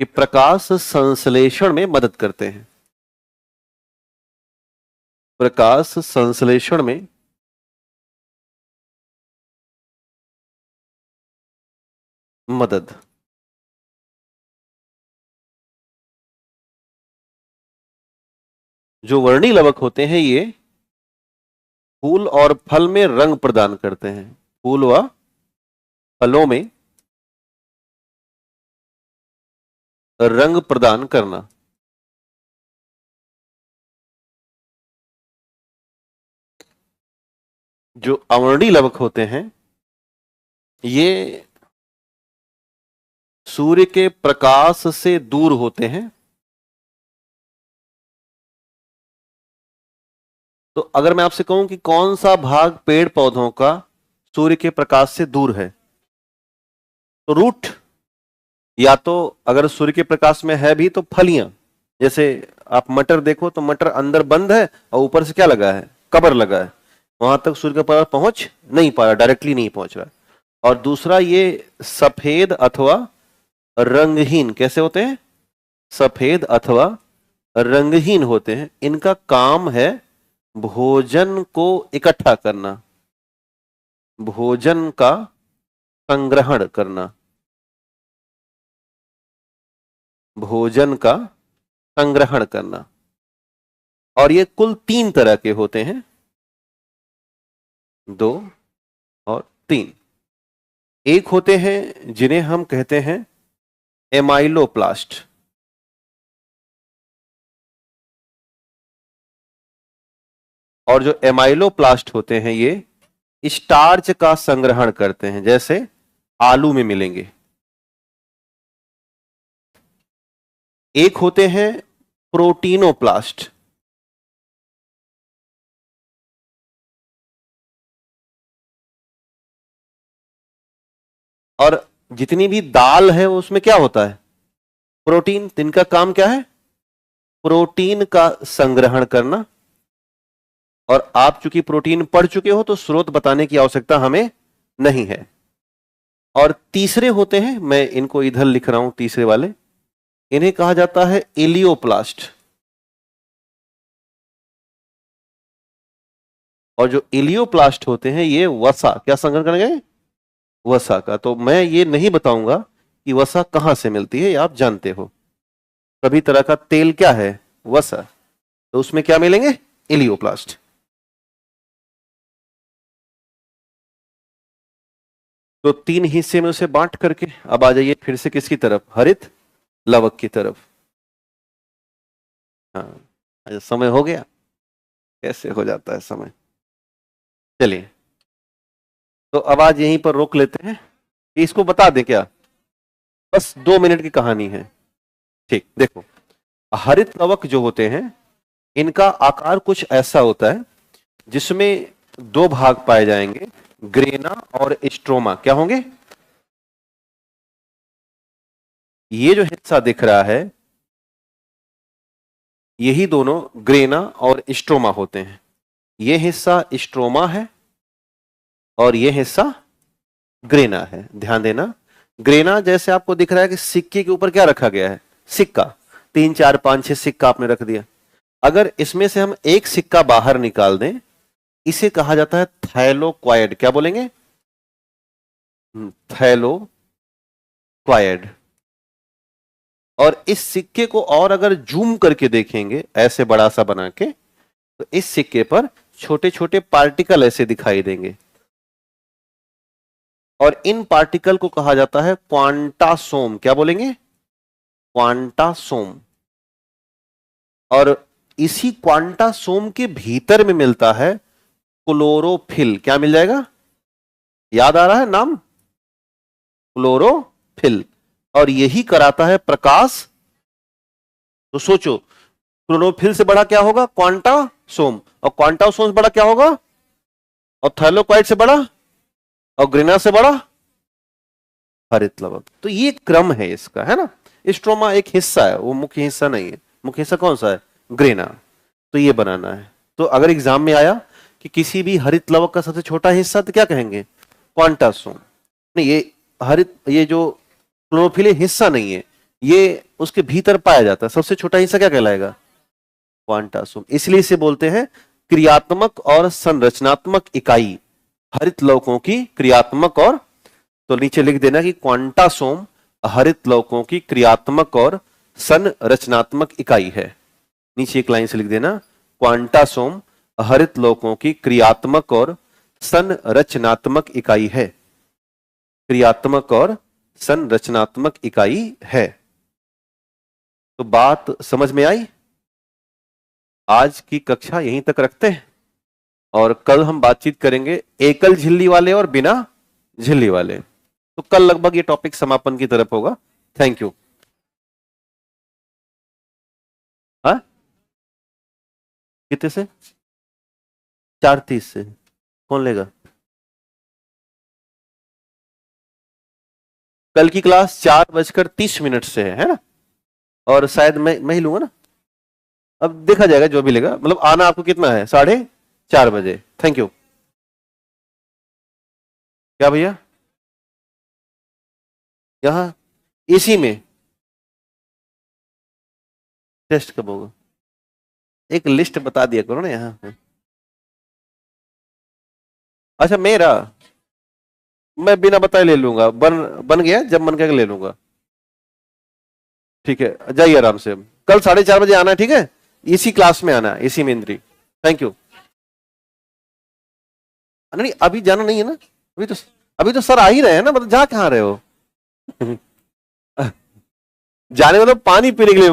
कि प्रकाश संश्लेषण में मदद करते हैं, प्रकाश संश्लेषण में मदद। जो वर्णी लवक होते हैं ये फूल और फल में रंग प्रदान करते हैं, फूल व फलों में रंग प्रदान करना। जो अवर्णी लवक होते हैं ये सूर्य के प्रकाश से दूर होते हैं। तो अगर मैं आपसे कहूं कि कौन सा भाग पेड़ पौधों का सूर्य के प्रकाश से दूर है, तो रूट, या तो अगर सूर्य के प्रकाश में है भी तो फलियां। जैसे आप मटर देखो तो मटर अंदर बंद है और ऊपर से क्या लगा है, कवर लगा है, वहां तक सूर्य का प्रकाश पहुंच नहीं पा रहा, डायरेक्टली नहीं पहुंच रहा। और दूसरा ये सफेद अथवा रंगहीन कैसे होते हैं, सफेद अथवा रंगहीन होते हैं। इनका काम है भोजन को इकट्ठा करना, भोजन का संग्रहण करना, भोजन का संग्रहण करना। और ये कुल 3 तरह के होते हैं, 2 और 3। एक होते हैं जिन्हें हम कहते हैं एमाइलोप्लास्ट, और जो एमाइलोप्लास्ट होते हैं ये स्टार्च का संग्रहण करते हैं, जैसे आलू में मिलेंगे। एक होते हैं प्रोटीनोप्लास्ट, और जितनी भी दाल है उसमें क्या होता है, प्रोटीन। इनका काम क्या है, प्रोटीन का संग्रहण करना। और आप चूंकि प्रोटीन पढ़ चुके हो तो स्रोत बताने की आवश्यकता हमें नहीं है। और तीसरे होते हैं, मैं इनको इधर लिख रहा हूं, तीसरे वाले, इन्हें कहा जाता है इलियोप्लास्ट। और जो इलियोप्लास्ट होते हैं ये वसा क्या संग्रहण करेंगे, वसा का। तो मैं ये नहीं बताऊंगा कि वसा कहां से मिलती है, आप जानते हो। सभी तरह का तेल क्या है, वसा, तो उसमें क्या मिलेंगे, इलियोप्लास्ट। तो 3 हिस्से में उसे बांट करके अब आ जाइए फिर से किसकी तरफ, हरित लवक की तरफ। हाँ, समय हो गया, कैसे हो जाता है समय। चलिए, तो अब आज यहीं पर रोक लेते हैं, इसको बता दें क्या, बस 2 मिनट की कहानी है। ठीक, देखो, हरित लवक जो होते हैं इनका आकार कुछ ऐसा होता है जिसमें 2 भाग पाए जाएंगे, ग्रेना और स्ट्रोमा। क्या होंगे, ये जो हिस्सा दिख रहा है यही दोनों ग्रेना और स्ट्रोमा होते हैं। ये हिस्सा स्ट्रोमा है और ये हिस्सा ग्रेना है। ध्यान देना, ग्रेना जैसे आपको दिख रहा है कि सिक्के के ऊपर क्या रखा गया है, सिक्का, 3 4 5 6 सिक्का आपने रख दिया। अगर इसमें से हम एक सिक्का बाहर निकाल दें, इसे कहा जाता है थैलोक्वाइड। क्या बोलेंगे, थैलोक्वाइड। और इस सिक्के को और अगर जूम करके देखेंगे ऐसे बड़ा सा बना के, तो इस सिक्के पर छोटे छोटे पार्टिकल ऐसे दिखाई देंगे, और इन पार्टिकल को कहा जाता है क्वांटासोम। क्या बोलेंगे, क्वांटासोम। और इसी क्वांटासोम के भीतर में मिलता है क्लोरोफिल। क्या मिल जाएगा, याद आ रहा है नाम, क्लोरोफिल। और यही कराता है प्रकाश। तो सोचो, क्लोरोफिल से बड़ा क्या होगा, क्वांटासोम, और क्वांटासोम से बड़ा क्या होगा, और थैलोक्वाइड से बड़ा, और ग्रेना से बड़ा हरित लवक। तो ये क्रम है इसका, है ना। स्ट्रोमा एक हिस्सा है, वो मुख्य हिस्सा नहीं है। मुख्य हिस्सा कौन सा है, ग्रेना। तो ये बनाना है। तो अगर एग्जाम में आया कि किसी भी हरित लवक का सबसे छोटा हिस्सा तो क्या कहेंगे? क्वांटासोम। नहीं, ये जो क्लोरोफिल हिस्सा नहीं है, ये उसके भीतर पाया जाता है। सबसे छोटा हिस्सा क्या कहलाएगा? क्वांटासोम। इसलिए इसे बोलते हैं क्रियात्मक और संरचनात्मक इकाई। हरित लवकों की क्रियात्मक और, तो नीचे लिख देना कि क्वांटासोम हरित लवकों की क्रियात्मक और संरचनात्मक इकाई है। नीचे एक लाइन से लिख देना, क्वांटासोम हरित लवकों की क्रियात्मक और संरचनात्मक इकाई है। क्रियात्मक और संरचनात्मक इकाई है। तो बात समझ में आई? आज की कक्षा यहीं तक रखते हैं और कल हम बातचीत करेंगे एकल झिल्ली वाले और बिना झिल्ली वाले। तो कल लगभग ये टॉपिक समापन की तरफ होगा। Thank you. हाँ, कितने से? 4:30 से। कौन लेगा? कल की क्लास 4:30 से है ना? और शायद मैं ही लूंगा ना। अब देखा जाएगा जो भी लेगा। मतलब आना आपको कितना है? 4:30 बजे। Thank you. क्या भैया? यहाँ एसी में टेस्ट कब होगा? एक लिस्ट बता दिया करो ना यहाँ पे। अच्छा, मेरा मैं बिना बताए ले लूंगा। बन गया, जब मन करेगा ले लूंगा। ठीक है, जाइए आराम से। कल 4:30 बजे आना है, ठीक है? इसी क्लास में आना है, इसी में इंद्री। Thank you. नहीं, अभी जाना नहीं है ना। अभी तो सर आ ही रहे हैं ना। मतलब जा कहाँ रहे हो? जाने मतलब पानी पीने के लिए।